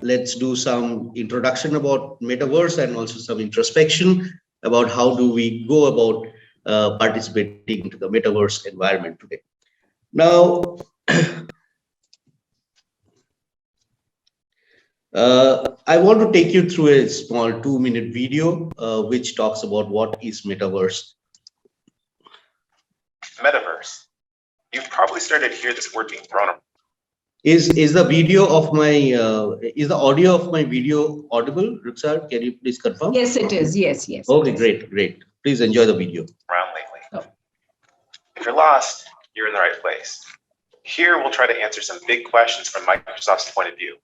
let's do some introduction about metaverse and also some introspection about how do we go about participating into the metaverse environment today. Now, I want to take you through a small 2-minute video which talks about what is metaverse. Metaverse. You've probably started to hear this word being thrown around. Is the video of my is the audio of my video audible, Ruksar? Can you please confirm? Yes, it is. Yes, yes. Okay, great. Please enjoy the video. Around lately. Oh. If you're lost, you're in the right place. Here we'll try to answer some big questions from Microsoft's point of view.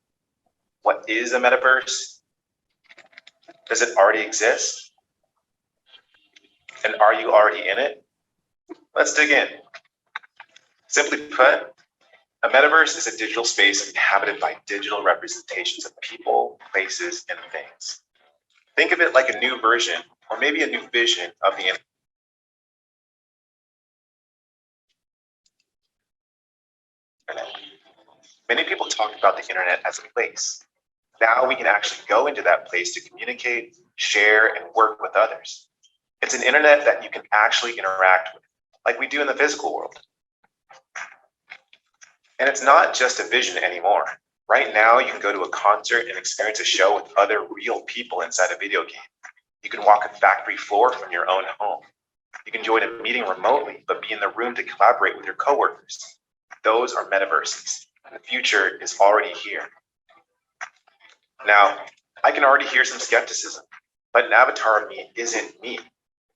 What is a metaverse? Does it already exist? And are you already in it? Let's dig in. Simply put, a metaverse is a digital space inhabited by digital representations of people, places, and things. Think of it like a new version, or maybe a new vision of the internet. Many people talk about the internet as a place. Now we can actually go into that place to communicate, share, and work with others. It's an internet that you can actually interact with, like we do in the physical world. And it's not just a vision anymore. Right now, you can go to a concert and experience a show with other real people inside a video game. You can walk a factory floor from your own home. You can join a meeting remotely, but be in the room to collaborate with your coworkers. Those are metaverses, and the future is already here. Now, I can already hear some skepticism, but an avatar of me isn't me.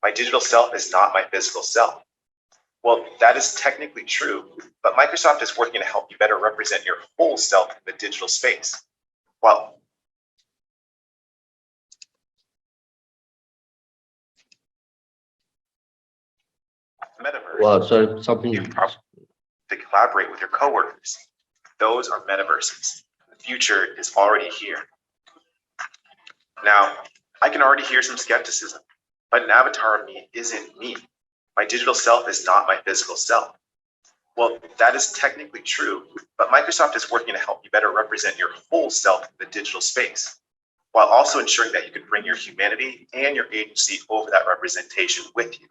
My digital self is not my physical self. Well, that is technically true, but Microsoft is working to help you better represent your whole self in the digital space. Well, metaverse. Wow, sorry, something. To collaborate with your coworkers. Those are metaverses. The future is already here. Now, I can already hear some skepticism, but an avatar of me isn't me. My digital self is not my physical self. Well, that is technically true, but Microsoft is working to help you better represent your whole self in the digital space, while also ensuring that you can bring your humanity and your agency over that representation with you.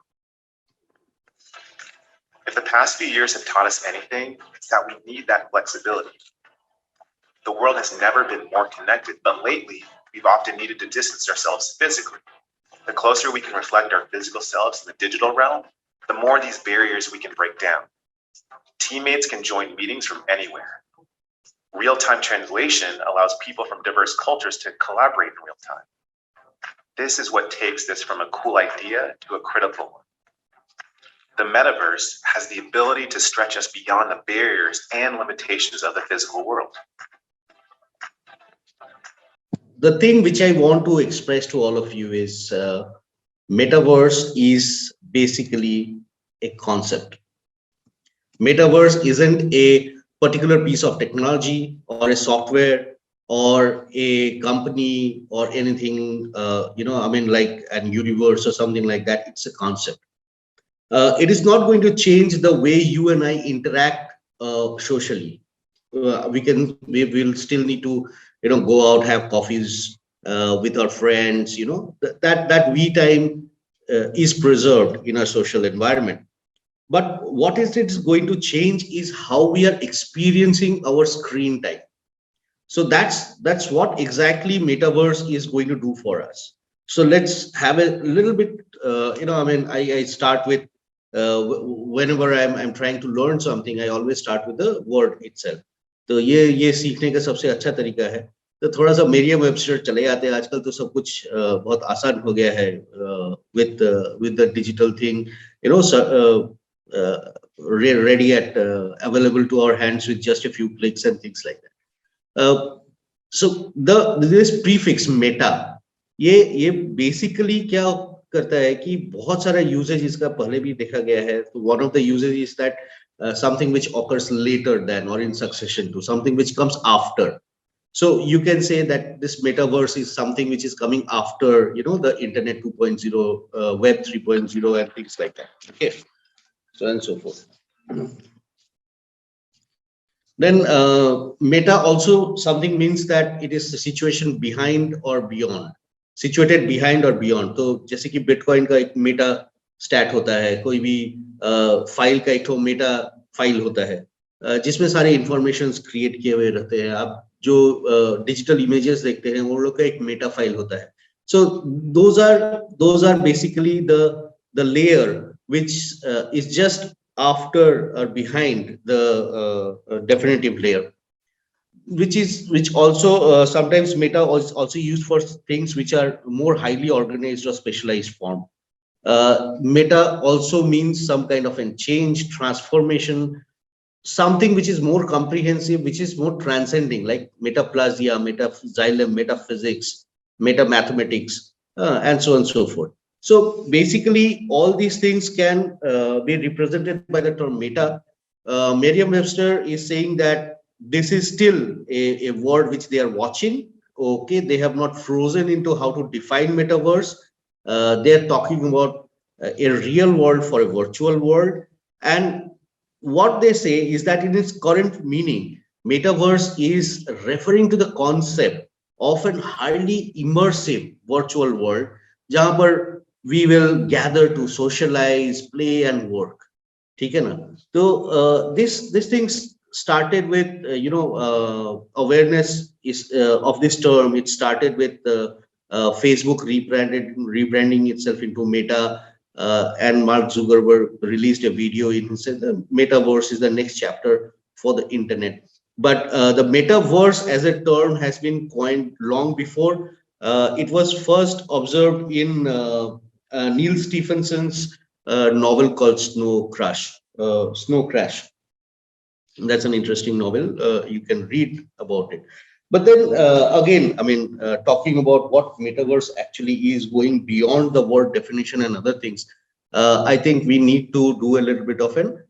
If the past few years have taught us anything, it's that we need that flexibility. The world has never been more connected, but lately, we've often needed to distance ourselves physically. The closer we can reflect our physical selves in the digital realm, the more these barriers we can break down. Teammates can join meetings from anywhere. Real-time translation allows people from diverse cultures to collaborate in real time. This is what takes this from a cool idea to a critical one. The metaverse has the ability to stretch us beyond the barriers and limitations of the physical world. The thing which I want to express to all of you is metaverse is basically a concept. Metaverse isn't a particular piece of technology or a software or a company or anything, like an universe or something like that. It's a concept. It is not going to change the way you and I interact socially. We will still need to go out, have coffees with our friends. That we time is preserved in our social environment. But what is it is going to change is how we are experiencing our screen time. So that's what exactly metaverse is going to do for us. So let's have a little bit. I start with whenever I'm trying to learn something, I always start with the word itself. तो ये सीखने का सबसे अच्छा तरीका है. तो थोड़ा सा मेरियम वेबस्टर चले जाते हैं. आजकल तो सब कुछ बहुत आसान हो गया है with the digital thing, ready at available to our hands with just a few clicks and things like that. So this prefix meta, ये basically क्या करता है कि बहुत सारा यूसेज इसका पहले भी देखा गया है. One of the uses is that something which occurs later than or in succession to something which comes after. So you can say that this metaverse is something which is coming after, the internet 2.0, web 3.0 and things like that. Okay, so and so forth. Then meta also something means that it is the situation behind or beyond, situated behind or beyond. तो जैसे कि bitcoin का एक Meta stat होता है, कोई भी file का एक तो मेटा फाइल होता है, जिसमें सारे इंफॉर्मेशंस क्रिएट किए हुए रहते हैं। आप जो डिजिटल इमेजेस देखते हैं वो लोग का एक मेटा फाइल होता है। So those are basically the layer which is just after or behind the definitive layer, which also sometimes meta is also used for things which are more highly organized or specialized form. Meta also means some kind of a change, transformation, something which is more comprehensive, which is more transcending, like metaplasia, meta xylem, metaphysics, meta mathematics, and so on and so forth. So basically, all these things can be represented by the term meta. Merriam-Webster is saying that this is still a word which they are watching. Okay, they have not frozen into how to define metaverse. They are talking about a real world for a virtual world, and what they say is that in its current meaning, metaverse is referring to the concept of an highly immersive virtual world, जहां पर we will gather to socialize, play, and work. ठीक है ना? तो this thing started with awareness is of this term. It started with Facebook rebranding itself into Meta, and Mark Zuckerberg released a video in which said the metaverse is the next chapter for the internet. But the metaverse as a term has been coined long before. It was first observed in Neil Stephenson's novel called Snow Crash. Snow Crash. That's an interesting novel. You can read about it. But then again, I mean, talking about what metaverse actually is, going beyond the word definition and other things, I think we need to do a little bit of an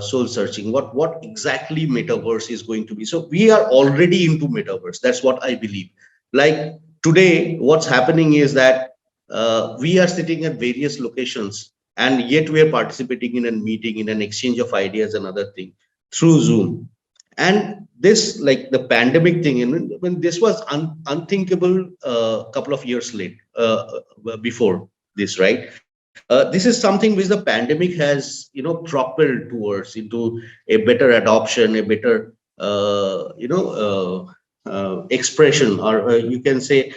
soul searching. What exactly metaverse is going to be? So we are already into metaverse. That's what I believe. Like today, what's happening is that we are sitting at various locations, and yet we are participating in a meeting, in an exchange of ideas and other things through Zoom. And this, like the pandemic thing, and when this was unthinkable a couple of years late before this, right? This is something which the pandemic has, propelled towards into a better adoption, a better, expression, or you can say,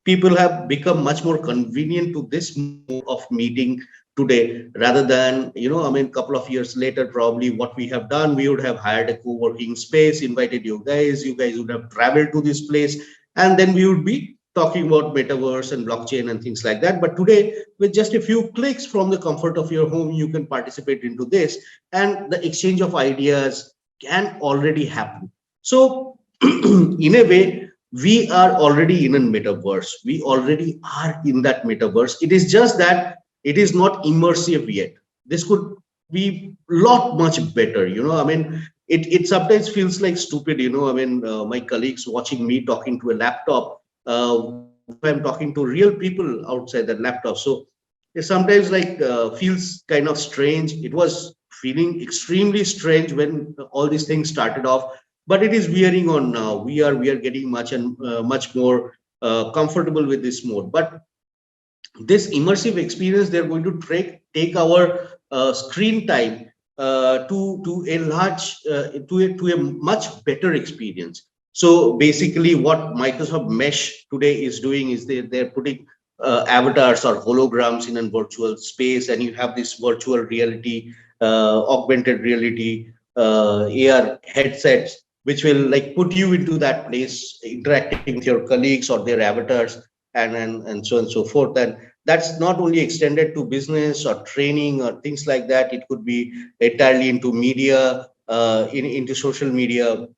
people have become much more convenient to this mode of meeting today rather than, I mean, couple of years later, probably what we have done, we would have hired a co-working space, invited you guys would have traveled to this place, and then we would be talking about metaverse and blockchain and things like that. But today, with just a few clicks from the comfort of your home, you can participate into this, and the exchange of ideas can already happen. So in a way, we are already in a metaverse. We already are in that metaverse. It is just that it is not immersive yet. This could be a lot much better. I mean, it sometimes feels like stupid. I mean, my colleagues watching me talking to a laptop. I'm talking to real people outside that laptop. So it sometimes like feels kind of strange. It was feeling extremely strange when all these things started off, but it is wearing on now. We are getting much and much more comfortable with this mode. But this immersive experience, they're going to take our screen time to a large to a much better experience. So basically what Microsoft Mesh today is doing is they're putting avatars or holograms in a virtual space, and you have this virtual reality, augmented reality, AR headsets, which will like put you into that place, interacting with your colleagues or their avatars, and so on and so forth. And that's not only extended to business or training or things like that. It could be entirely into media, into social media,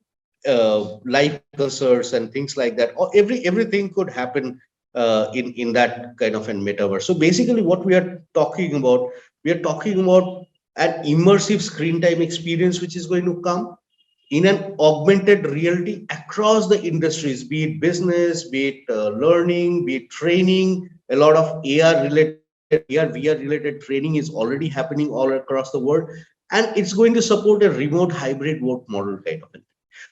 live concerts and things like that. Or everything could happen in that kind of a metaverse. So basically, what we are talking about an immersive screen time experience, which is going to come in an augmented reality across the industries, be it business, be it learning, be it training. A lot of AR related, AR VR related training is already happening all across the world. and it's going to support a remote hybrid work model kind of thing.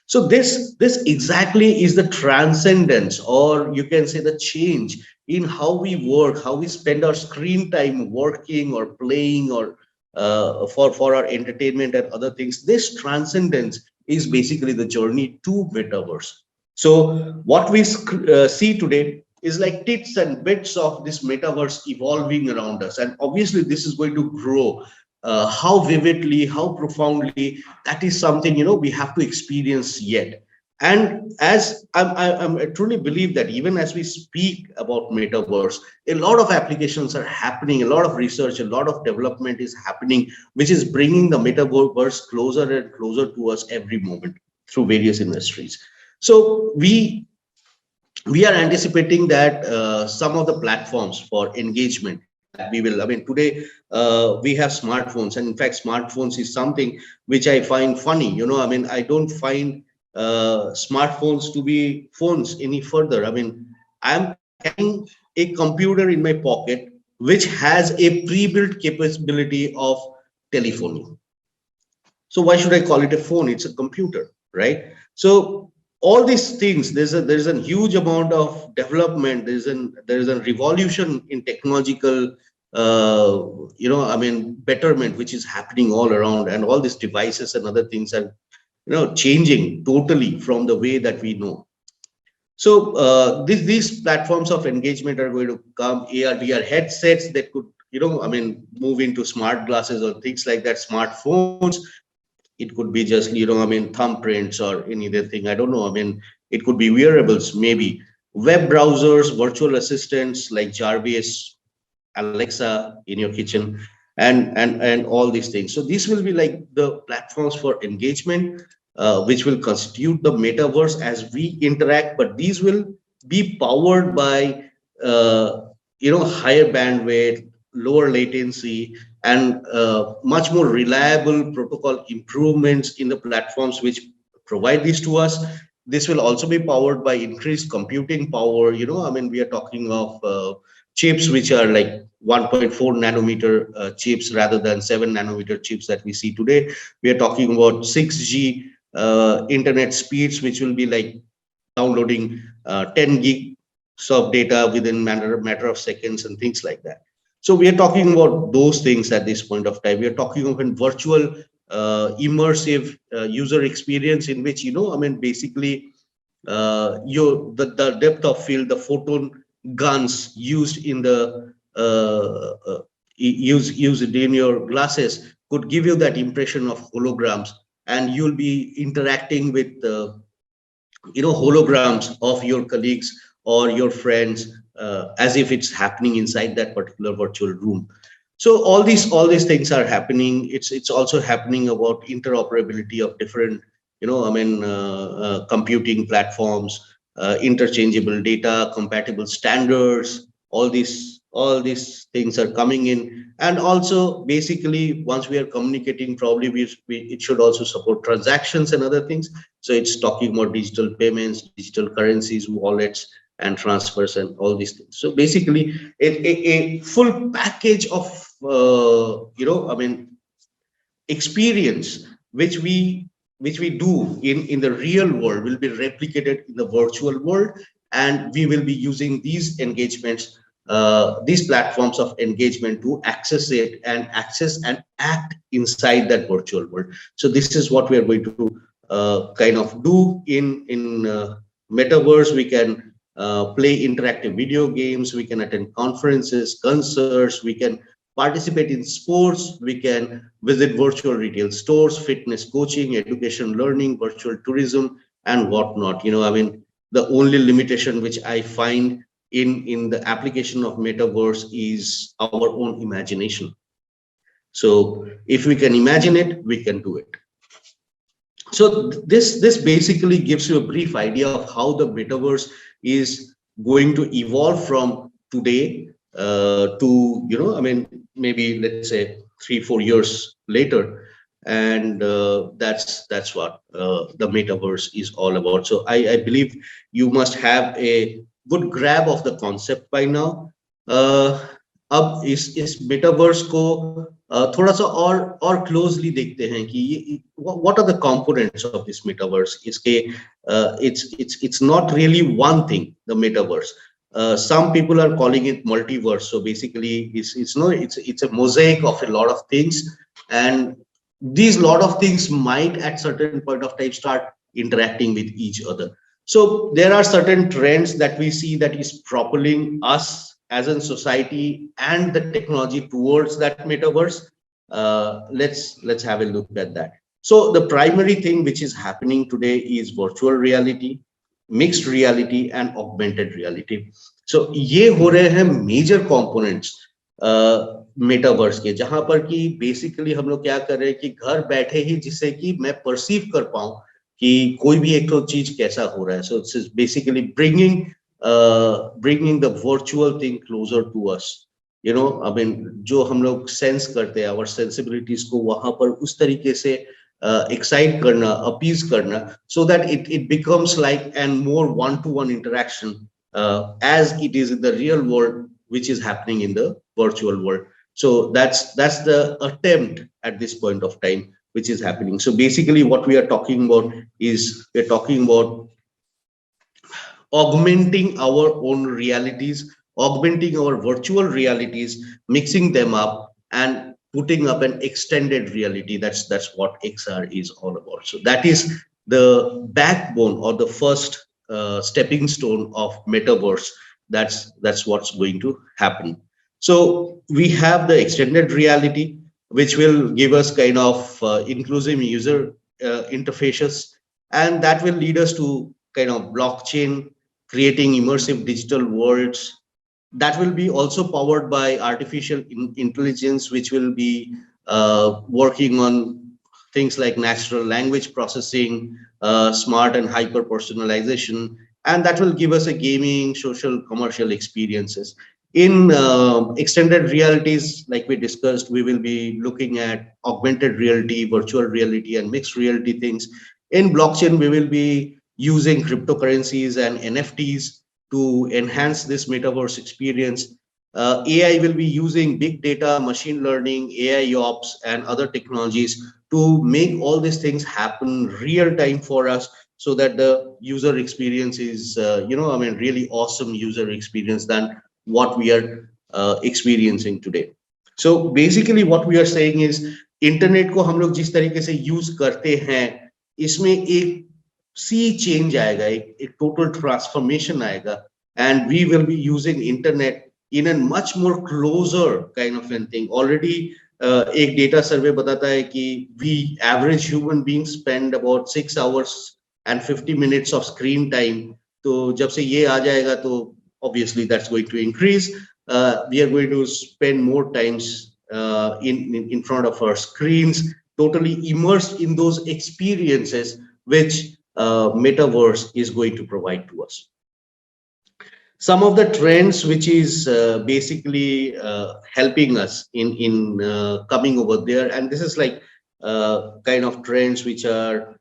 So this exactly is the transcendence, or you can say the change in how we work, how we spend our screen time working or playing, or for our entertainment and other things. This transcendence is basically the journey to metaverse. So what we see today is like tits and bits of this metaverse evolving around us, and obviously this is going to grow. How vividly, how profoundly, that is something we have to experience yet. And as I truly believe that even as we speak about metaverse, a lot of applications are happening, a lot of research, a lot of development is happening, which is bringing the metaverse closer and closer to us every moment through various industries. So we are anticipating that some of the platforms for engagement that we will, I mean, today we have smartphones, and in fact, smartphones is something which I find funny. I mean, I don't find smartphones to be phones any further. I mean, I'm carrying a computer in my pocket which has a pre-built capability of telephony. So why should I call it a phone? It's a computer, right? So all these things, there's a huge amount of development. There's a revolution in technological, I mean, betterment, which is happening all around, and all these devices and other things are, changing totally from the way that we know. So these platforms of engagement are going to come. AR/VR headsets that could, I mean, move into smart glasses or things like that, smartphones. It could be just, I mean, thumbprints or any other thing. I don't know. I mean, it could be wearables, maybe web browsers, virtual assistants like Jarvis, Alexa in your kitchen, and all these things. So these will be like the platforms for engagement, which will constitute the metaverse as we interact. But these will be powered by higher bandwidth, lower latency, and much more reliable protocol improvements in the platforms which provide these to us. This will also be powered by increased computing power. I mean, we are talking of chips which are like 1.4 nanometer chips rather than 7 nanometer chips that we see today. We are talking about 6G internet speeds, which will be like downloading 10 gigs of data within matter of seconds and things like that. So we are talking about those things at this point of time. We are talking of a virtual immersive user experience in which, I mean, basically the depth of field, the photon guns used in the used in your glasses could give you that impression of holograms, and you'll be interacting with holograms of your colleagues or your friends, as if it's happening inside that particular virtual room. So all these things are happening. It's also happening about interoperability of different, I mean, computing platforms, interchangeable data, compatible standards. All these things are coming in. And also basically, once we are communicating, probably it should also support transactions and other things. So it's talking about digital payments, digital currencies, wallets, and transfers, and all these things. So basically, a full package of I mean, experience which we do in the real world will be replicated in the virtual world, and we will be using these engagements, these platforms of engagement, to access it and access and act inside that virtual world. So this is what we are going to kind of do in metaverse. We can play interactive video games, we can attend conferences, concerts, we can participate in sports, we can visit virtual retail stores, fitness coaching, education learning, virtual tourism, and whatnot. I mean, the only limitation which I find in the application of metaverse is our own imagination. So if we can imagine it, we can do it. So this basically gives you a brief idea of how the metaverse is going to evolve from today to, I mean, maybe let's say 3-4 years later. And that's what the metaverse is all about. So I believe you must have a good grab of the concept by now. अब इस metaverse को थोड़ा सा और closely देखते हैं कि ये what are the components of this metaverse. इसके it's not really one thing, the metaverse. Some people are calling it multiverse. So basically it's a mosaic of a lot of things, and these lot of things might at certain point of time start interacting with each other. So there are certain trends that we see that is propelling us as a society and the technology towards that metaverse. Let's have a look at that. So the primary thing which is happening today is virtual reality, mixed reality, and augmented reality. So ये हो रहे हैं major components metaverse के, जहां पर कि basically हम लोग क्या कर रहे हैं कि घर बैठे ही जिससे कि मैं परसीव कर पाऊं कि कोई भी एक तो चीज कैसा हो रहा है. So it's basically bringing the virtual thing closer to us. You know I mean जो हम लोग सेंस करते हैं आवर सेंसिबिलिटीज को वहां पर उस तरीके से एक्साइट करना, अपीज करना, so that it becomes like and more one two one interaction as it is in the real world, which is happening in the virtual world. So that's the attempt at this point of time which is happening. So basically what we are talking about is we're talking about augmenting our own realities, augmenting our virtual realities, mixing them up, and putting up an extended reality. That's what XR is all about. So that is the backbone or the first stepping stone of metaverse. That's what's going to happen. So we have the extended reality, which will give us kind of inclusive user interfaces, and that will lead us to kind of blockchain, creating immersive digital worlds that will be also powered by artificial intelligence, which will be working on things like natural language processing, smart and hyper personalization, and that will give us a gaming, social, commercial experiences. In extended realities, like we discussed, we will be looking at augmented reality, virtual reality, and mixed reality things. In blockchain, we will be using cryptocurrencies and NFTs to enhance this metaverse experience. AI will be using big data, machine learning, AI ops, and other technologies to make all these things happen real time for us, so that the user experience is, I mean, really awesome user experience than what we are experiencing today. So basically, what we are saying is, internet को हम लोग जिस तरीके से use करते हैं, इसमें एक sea change आएगा, एक total transformation आएगा, and we will be using internet in a much more closer kind of a thing. Already एक data survey बताता है कि we average human beings spend about 6 hours and 50 minutes of screen time. तो जब से ये आ जाएगा तो obviously that's going to increase. We are going to spend more times in front of our screens, totally immersed in those experiences which metaverse is going to provide to us. Some of the trends which is basically helping us in coming over there, and this is like kind of trends which are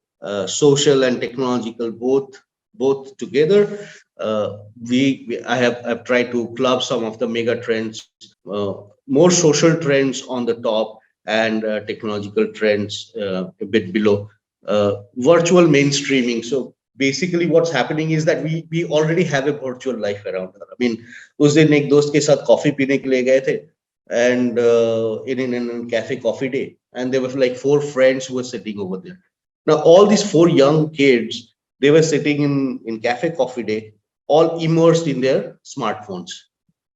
social and technological both together. I've tried to club some of the mega trends, more social trends on the top, and technological trends a bit below. Virtual mainstreaming. So basically what's happening is that we already have a virtual life around us. I mean, उस दिन एक दोस्त के साथ coffee पीने के लिए गए थे, and in cafe coffee day, and there were like 4 friends who were sitting over there. Now all these 4 young kids, they were sitting in cafe coffee day, all immersed in their smartphones,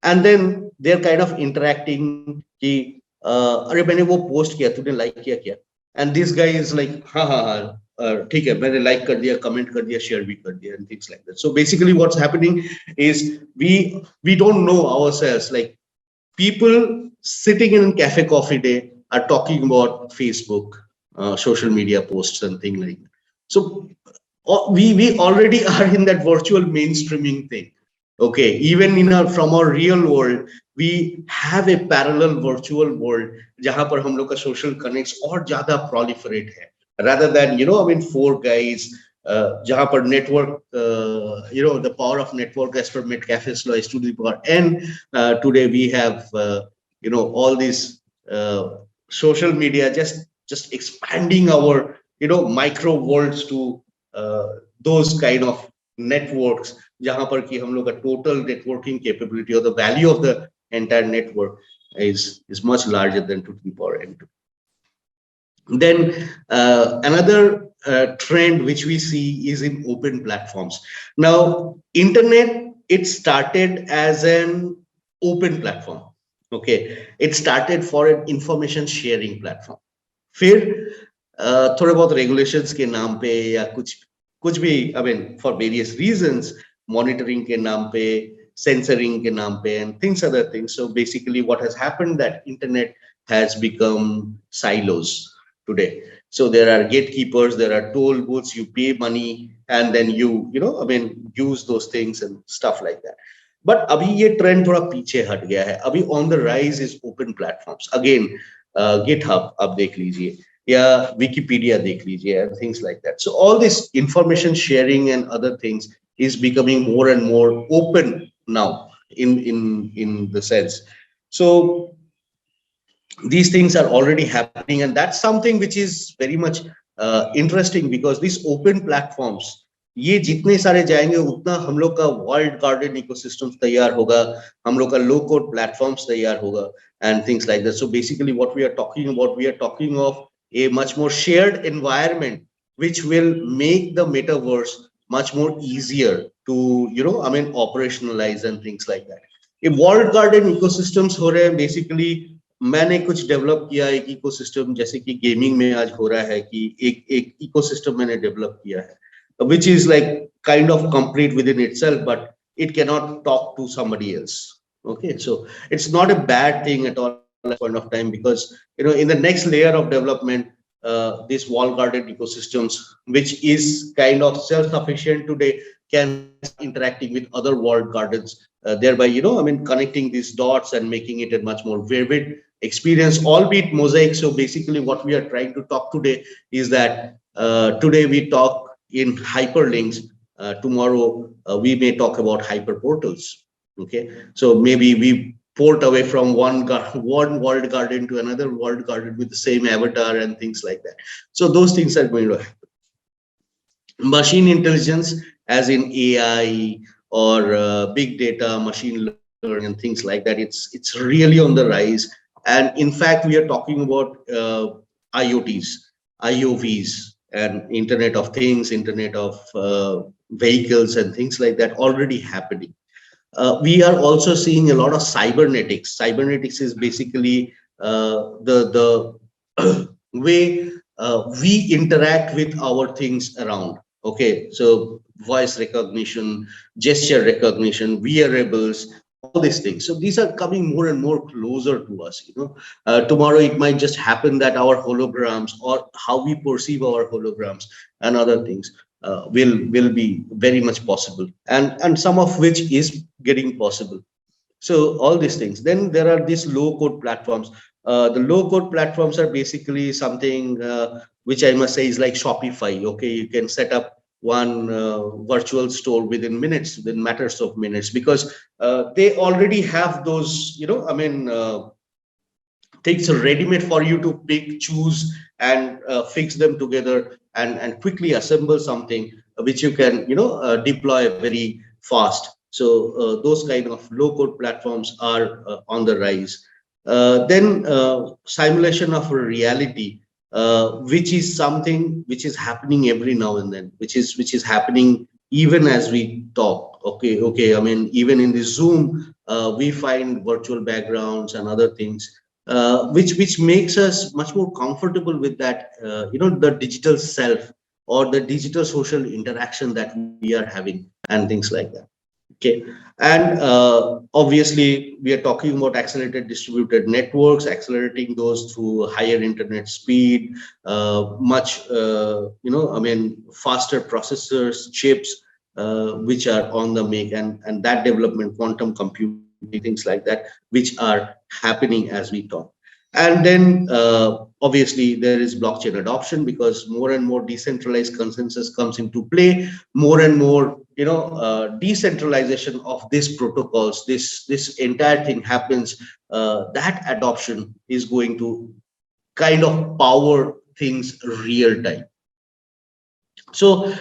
and then they're kind of interacting कि अरे मैंने वो post किया, तूने like किया क्या? And this guy is like, हाँ हाँ हाँ ठीक है, मैंने लाइक कर दिया, कमेंट कर दिया, शेयर भी कर दिया, and things like that. So basically what's happening is we don't know ourselves, like people sitting in cafe coffee day are talking about Facebook, social media posts and things like that. So we already are in that virtual mainstreaming thing. Okay, even in from our real world, we have a parallel virtual world जहां पर हम लोग का social connects और ज्यादा proliferate है, rather than I mean 4 guys जहां पर network, the power of network as per Metcalfe's law is to the power n. Today we have all these social media, just expanding our micro worlds to those kind of networks, जहां पर कि हम लोग का total networking capability or the value of the entire network is much larger than 2 to the power n. Then another trend which we see is in open platforms. Now, internet, it started as an open platform. Okay, it started for an information sharing platform. फिर थोड़े बहुत regulations के नाम पे या कुछ भी, I mean, for various reasons, monitoring के नाम पे, censoring के नाम पे, and things other things. So basically, what has happened that internet has become silos today. So there are gatekeepers, there are toll booths, you pay money, and then I mean, use those things and stuff like that. But अभी ये trend थोड़ा पीछे हट गया है. अभी on the rise is open platforms. Again, GitHub आप देख लीजिए या Wikipedia देख लीजिए and things like that. So all this information sharing and other things is becoming more and more open now in the sense. So these things are already happening, and that's something which is very much interesting because these open platforms, ये जितने सारे जाएंगे उतना हम लोग का walled garden ecosystem तैयार होगा, हम लोग का लो कोड प्लेटफॉर्म्स तैयार होगा and things like that. So basically what we are talking about, we are talking of a much more shared environment which will make the metaverse much more easier to I mean operationalize and things like that. ये walled garden ecosystems हो रहे हैं basically. मैंने कुछ develop किया एक ecosystem, जैसे कि गेमिंग में आज हो रहा है कि एक इकोसिस्टम मैंने डेवलप किया है which is like kind of complete within itself, but it cannot talk to somebody else. Okay, so it's not a bad thing at all at point of time, because in the next layer of development, this wall guarded ecosystems, which is kind of self-sufficient today, can interacting with other walled gardens, thereby I mean connecting these dots and making it a much more vivid experience, albeit mosaic. So basically what we are trying to talk today is that today we talk in hyperlinks, tomorrow we may talk about hyper portals. Okay, so maybe we port away from one walled garden to another walled garden with the same avatar and things like that. So those things are going to happen. Machine intelligence, as in AI or big data, machine learning and things like that, it's really on the rise. And in fact, we are talking about IoTs, IOVs, and Internet of Things, Internet of vehicles and things like that already happening. We are also seeing a lot of cybernetics. Cybernetics is basically the way we interact with our things around. Okay, so voice recognition, gesture recognition, wearables, all these things. So these are coming more and more closer to us. Tomorrow it might just happen that our holograms, or how we perceive our holograms and other things, will be very much possible, and some of which is getting possible. So all these things. Then there are these low code platforms. The low code platforms are basically something which I must say is like Shopify. Okay, you can set up one virtual store within minutes, within matters of minutes, because they already have those, I mean, things ready-made for you to pick, choose, and fix them together, and quickly assemble something which you can, deploy very fast. So those kind of low-code platforms are on the rise. Then simulation of reality, which is something which is happening every now and then, which is happening even as we talk. Okay. I mean, even in the Zoom, we find virtual backgrounds and other things, which makes us much more comfortable with that, the digital self or the digital social interaction that we are having and things like that. Okay, and obviously we are talking about accelerated distributed networks, accelerating those through higher internet speed, much I mean faster processors, chips, which are on the make, and that development, quantum computing, things like that, which are happening as we talk. And then obviously there is blockchain adoption, because more and more decentralized consensus comes into play, more and more decentralization of these protocols, this entire thing happens. That adoption is going to kind of power things real time. So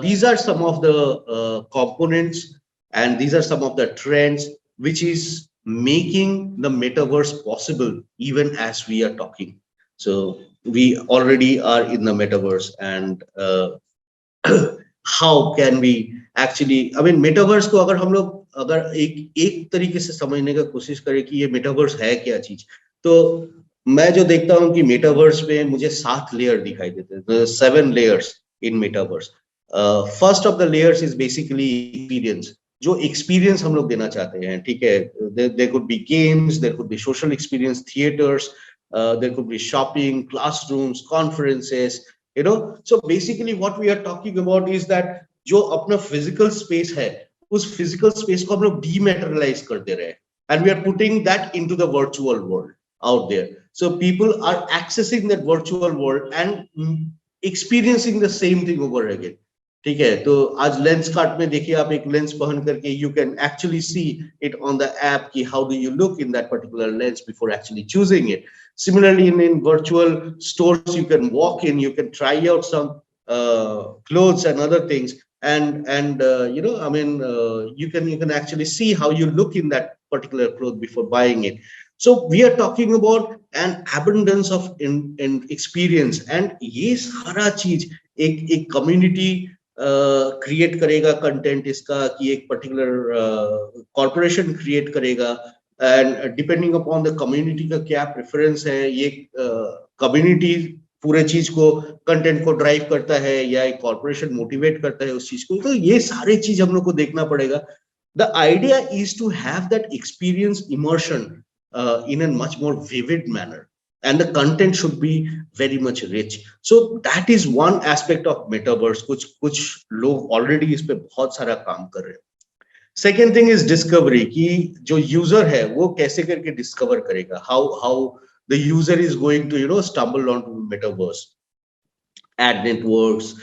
these are some of the components, and these are some of the trends which is making the metaverse possible even as we are talking. So we already are in the metaverse, and how can we actually, I mean, metaverse को अगर हम लोग अगर एक तरीके से समझने का कोशिश करें कि ये metaverse है क्या चीज, तो मैं जो देखता हूँ कि metaverse में मुझे 7 लेयर दिखाई देते हैं, 7 layers in metaverse. First of the layers is basically experience. जो experience हम लोग देना चाहते हैं, ठीक है, there could be games, there could be social experience, theaters, there could be shopping, classrooms, conferences, you know. So basically what we are talking about is that जो अपना physical space है, उस physical space को हम लोग dematerialize कर दे रहे हैं, and we are putting that into the virtual world out there. So people are accessing that virtual world and experiencing the same thing over again. ठीक है, तो आज लेंस कार्ट में देखिए, आप एक लेंस पहन करके you can actually see it on the app कि how do you look in that particular lens before actually choosing it. Similarly, in virtual stores, you can walk in, you can try out some clothes and other things, and you know, I mean, you can actually see how you look in that particular cloth before buying it. So we are talking about an abundance of in experience, and ये सारा चीज एक community create करेगा, content इसका कि एक particular corporation create करेगा, and depending upon the community का क्या प्रेफरेंस है, ये कम्युनिटी पूरे चीज को, कंटेंट को ड्राइव करता है या एक कॉर्पोरेशन मोटिवेट करता है उस चीज को. तो ये सारे चीज हम लोग को देखना पड़ेगा. The idea is to have that experience immersion in a much more vivid manner, and the content should be very much rich. So that is one aspect of metaverse. कुछ लोग already इस पे बहुत सारा काम कर रहे हैं. Second thing is discovery, कि जो user है वो कैसे करके discover करेगा, how the user is going to, you know, stumble onto metaverse. Ad networks,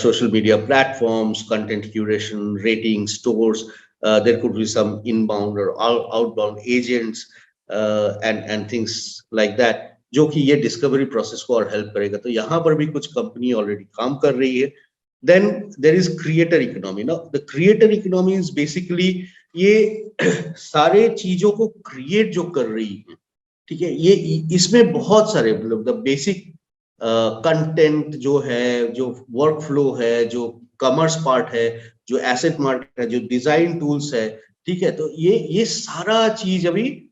social media platforms, content curation, ratings, stores, there could be some inbound or outbound agents, and things like that, जो कि ये discovery process को और help करेगा. तो यहाँ पर भी कुछ कंपनी ऑलरेडी काम कर रही है. Then there is creator economy. Now the creator economy is basically ये सारे चीजों को क्रिएट जो कर रही है, ठीक है, ये इसमें बहुत सारे मतलब द बेसिक कंटेंट जो है, जो वर्क फ्लो है, जो कॉमर्स पार्ट है, जो एसेट मार्केट है, जो डिजाइन टूल्स है, ठीक है, तो ये सारा चीज अभी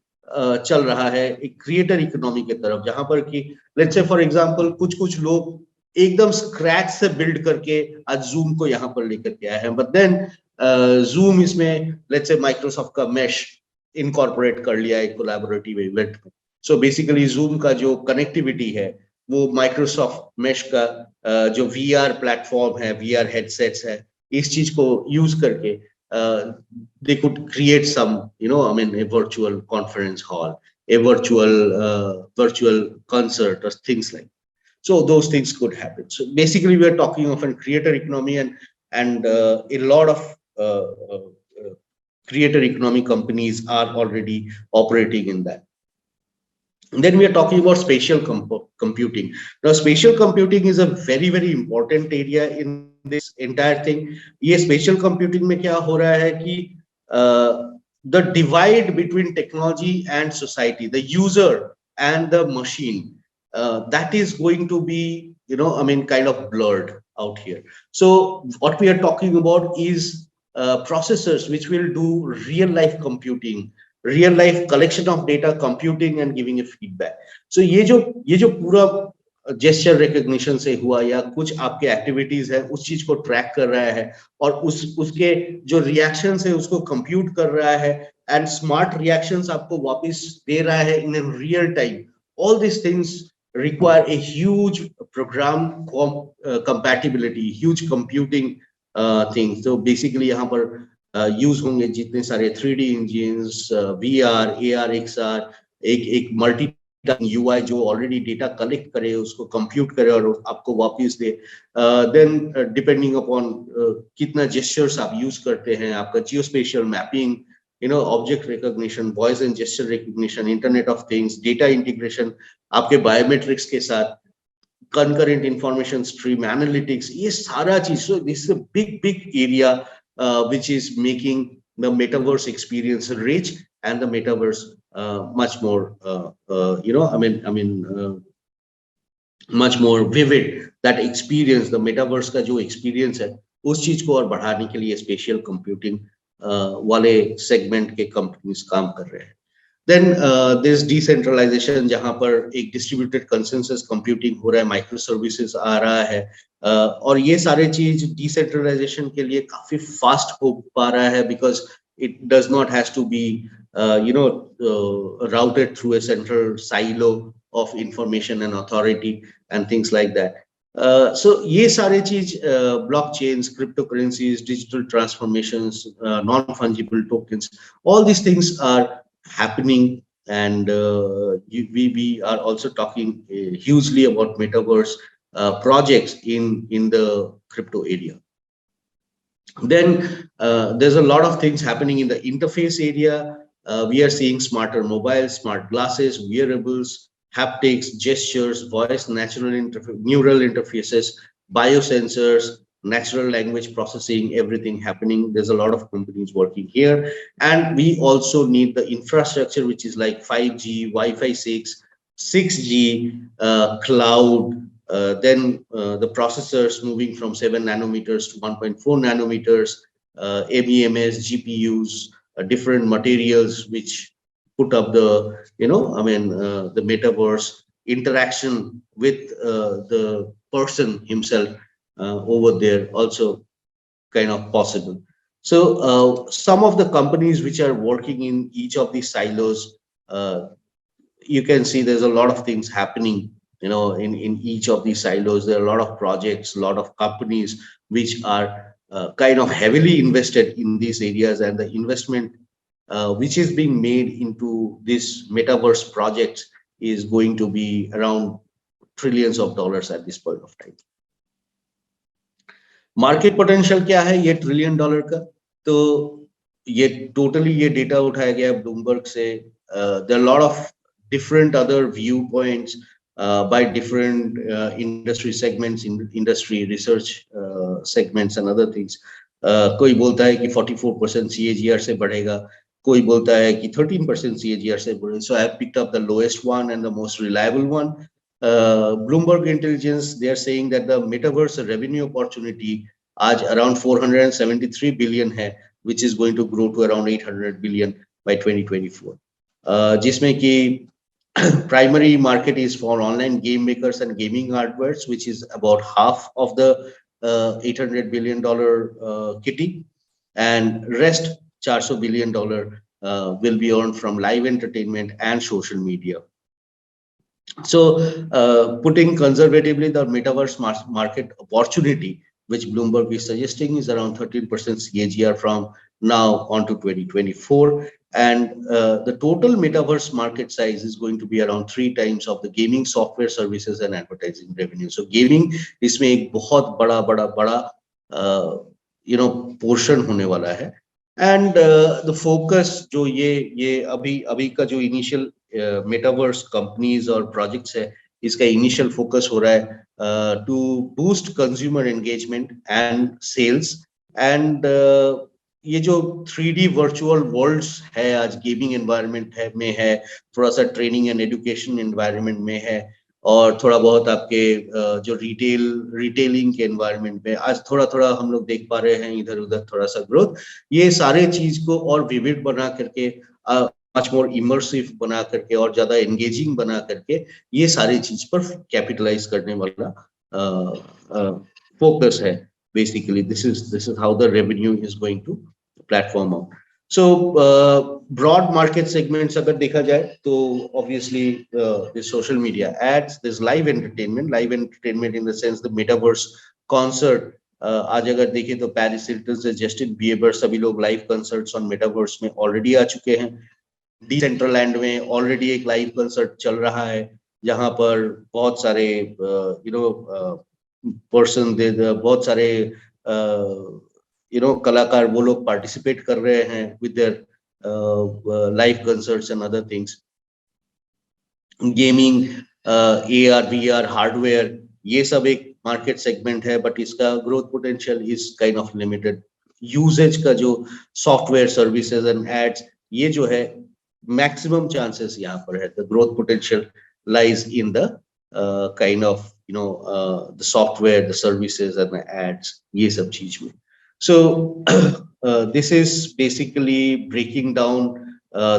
चल रहा है एक क्रिएटर इकोनॉमी की तरफ, जहां पर कि लेट्स से फॉर एग्जांपल कुछ लोग एकदम स्क्रैच से बिल्ड करके आज जूम को यहाँ पर लेकर के आए हैं, बट देन जूम इसमें लेट्स से माइक्रोसॉफ्ट का मैश इनकॉर्पोरेट कर लिया है कोलैबोरेटिव इवेंट में. सो बेसिकली जूम का जो कनेक्टिविटी है वो माइक्रोसॉफ्ट मैश का जो वीआर प्लेटफॉर्म है, वीआर हेडसेट्स है, इस चीज को यूज करके they could create some, you know, I mean, a virtual conference hall, a virtual concert, or things like. So those things could happen. So basically, we are talking of a creator economy, and a lot of creator economy companies are already operating in that. And then we are talking about spatial computing. Now, spatial computing is a very important area in this entire thing. ये spatial computing में क्या हो रहा है कि the divide between technology and society, the user and the machine, that is going to be, you know, I mean, kind of blurred out here. So what we are talking about is processors which will do real life computing, real life collection of data, computing and giving a feedback. So ये जो पूरा gesture recognition से हुआ या कुछ आपके activities है उस चीज को ट्रैक कर रहा है, और उसके जो रिएक्शंस है उसको कंप्यूट कर रहा है, एंड स्मार्ट रिएक्शंस आपको वापस दे रहा है in real time. All this things require a huge program compatibility, huge computing things. So basically यहाँ पर यूज होंगे जितने सारे 3D engines, VR, AR, XR, एक मल्टी UI जो ऑलरेडी डेटा कलेक्ट करे, उसको कंप्यूट करे और आपको वापस दे. देन डिपेंडिंग अपॉन कितना जेस्चर्स आप यूज करते हैं, आपका geospatial mapping, object recognition, voice and gesture recognition, internet of things, data integration आपके बायोमेट्रिक्स के साथ, concurrent information stream analytics, ये सारा चीज. So this is a big area which is making the metaverse experience rich and the metaverse much more much more vivid. That experience, the metaverse का जो experience है, उस चीज को और बढ़ाने के लिए स्पेशल कंप्यूटिंग वाले सेगमेंट के कंपनीज काम कर रहे हैं. Then there's decentralization जहां पर एक distributed consensus computing हो रहा है, माइक्रो सर्विसेज आ रहा है, और ये सारे चीज decentralization के लिए काफी फास्ट हो पा रहा है because it does not has to be routed through a central silo of information and authority and things like that. So ये सारे चीज blockchains, cryptocurrencies, digital transformations, non-fungible tokens, all these things are happening, and we are also talking hugely about metaverse projects in the crypto area. Then there's a lot of things happening in the interface area. We are seeing smarter mobiles, smart glasses, wearables, haptics, gestures, voice, neural interfaces, biosensors, natural language processing, everything happening. There's a lot of companies working here, and we also need the infrastructure, which is like 5G, Wi-Fi 6, 6G, cloud, then the processors moving from 7 nanometers to 1.4 nanometers, MEMS, GPUs, different materials which put up the the metaverse interaction with the person himself over there also kind of possible. So some of the companies which are working in each of these silos, you can see there's a lot of things happening in each of these silos. There are a lot of projects, a lot of companies which are kind of heavily invested in these areas, and the investment which is being made into this metaverse projects is going to be around trillions of dollars at this point of time. Market potential क्या है ये $1 trillion का? तो ये totally ये data उठाया गया Bloomberg से. There are lot of different other view points by different industry segments, industry research segments and other things. कोई बोलता है कि 44% CAGR से बढ़ेगा, कोई बोलता है कि 13% CAGR से बढ़ेगा. So I have picked up the lowest one and the most reliable one. Bloomberg Intelligence, they are saying that the metaverse revenue opportunity आज around 473 billion है, which is going to grow to around 800 billion by 2024. जिसमें कि primary market is for online game makers and gaming hardwares, which is about half of the $800 billion kitty, and rest $400 billion will be earned from live entertainment and social media. So putting conservatively, the metaverse market opportunity, which Bloomberg is suggesting, is around 13% CAGR from now on to 2024. And the total metaverse market size is going to be around 3 times of the gaming software services and advertising revenue. So gaming इसमें एक बहुत बड़ा portion होने वाला है. And the focus जो ये अभी का जो initial metaverse companies और projects है, इसका initial focus हो रहा है to boost consumer engagement and sales. And ये जो 3D वर्चुअल वर्ल्ड्स है आज गेमिंग एनवायरनमेंट में है, थोड़ा सा ट्रेनिंग एंड एजुकेशन एनवायरनमेंट में है, और थोड़ा बहुत आपके जो रिटेलिंग के एनवायरनमेंट में आज थोड़ा हम लोग देख पा रहे हैं इधर उधर थोड़ा सा ग्रोथ. ये सारे चीज को और विविड बना करके, मच मोर इमर्सिव बना करके और ज्यादा एंगेजिंग बना करके ये सारी चीज पर कैपिटलाइज करने वाला फोकस है. Basically, this is how the revenue is going to platform out. So broad market segments अगर देखा जाए तो obviously the social media ads, there's live entertainment in the sense the metaverse concert. आज अगर देखें तो Paris Hilton से Justin Bieber सभी लोग live concerts on metaverse में already आ चुके हैं. Decentraland में already एक live concert चल रहा है जहां पर बहुत सारे पर्सन बहुत सारे कलाकार वो लोग पार्टिसिपेट कर रहे हैं with their live concerts and other things. Gaming, AR, VR, hardware, ये सब एक मार्केट सेगमेंट है, बट इसका growth potential is kind of limited. Usages का जो सॉफ्टवेयर सर्विसेज एंड एड्स, ये जो है मैक्सिमम चांसेस यहाँ पर है. The growth potential lies in the kind of the software, the services and ads, ये सब चीज में. So this is basically breaking down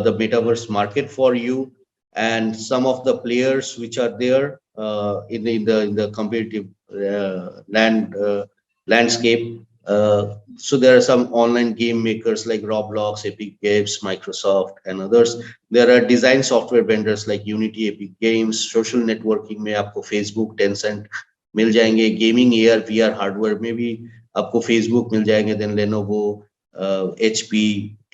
the metaverse market for you, and some of the players which are there in the competitive landscape. So there are some online game makers like Roblox, Epic Games, Microsoft, and others. There are design software vendors like Unity, Epic Games. Social networking में आपको Facebook, Tencent मिल जाएंगे. Gaming, AR, VR hardware में भी आपको Facebook मिल जाएंगे, then Lenovo, HP,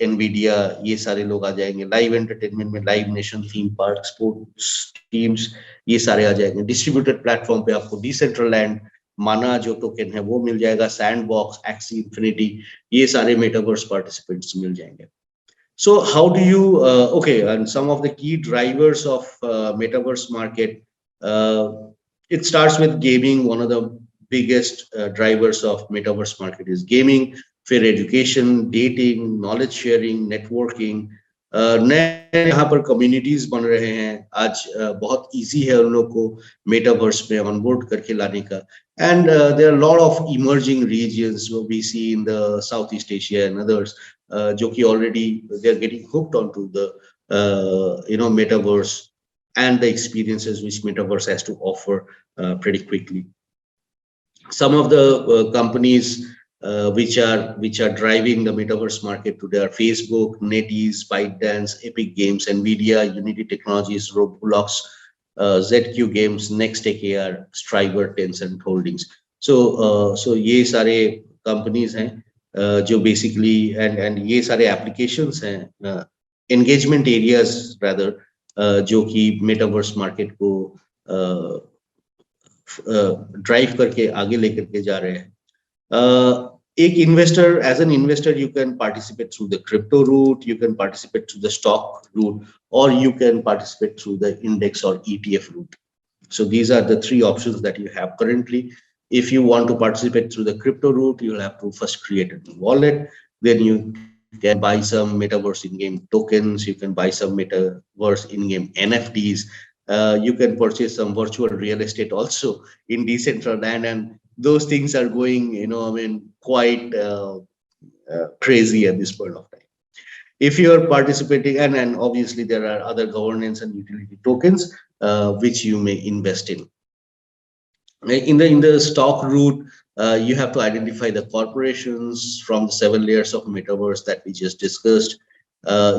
Nvidia, ये सारे लोग आ जाएंगे. लाइव एंटरटेनमेंट में live nation, theme park, sports teams, ये सारे आ जाएंगे. डिस्ट्रीब्यूटेड प्लेटफॉर्म पे आपको डिसेंट्रलैंड, माना जो टोकन है वो मिल जाएगा. सैंडबॉक्स, एक्सी इन्फिनिटी, ये सारे मेटावर्स पार्टिसिपेंट्स मिल जाएंगे. So how do you okay, and some of the key drivers of metaverse market, it starts with gaming. One of the biggest drivers of metaverse market is gaming. फिर education, dating, knowledge sharing, networking. नए यहाँ पर communities बन रहे हैं आज. बहुत easy है उन लोग को metaverse में onboard करके लाने का. And there are a lot of emerging regions what we see in the Southeast Asia and others, जो कि already they are getting hooked onto the metaverse and the experiences which metaverse has to offer pretty quickly. Some of the companies which are driving the metaverse market today are Facebook, NetEase, ByteDance, Epic Games, Nvidia, Unity Technologies, Roblox, ZQ Games, Nextech AR, Striver, Tencent Holdings. So ये सारे companies हैं जो basically and ये सारे applications हैं, engagement areas rather, जो कि metaverse market को ड्राइव करके आगे लेकर के जा रहे हैं. एक investor, as an investor you can participate through the crypto route, you can participate through the stock route, और you can participate through the index or ETF route. So these are the three options that you have currently. If you want to participate through the crypto route, you'll have to first create a wallet. Then you can buy some metaverse in-game tokens. You can buy some metaverse in-game NFTs. You can purchase some virtual real estate also in Decentraland, and those things are going, quite crazy at this point of time. If you are participating, and obviously there are other governance and utility tokens which you may invest in. In the stock route, you have to identify the corporations from the 7 layers of metaverse that we just discussed.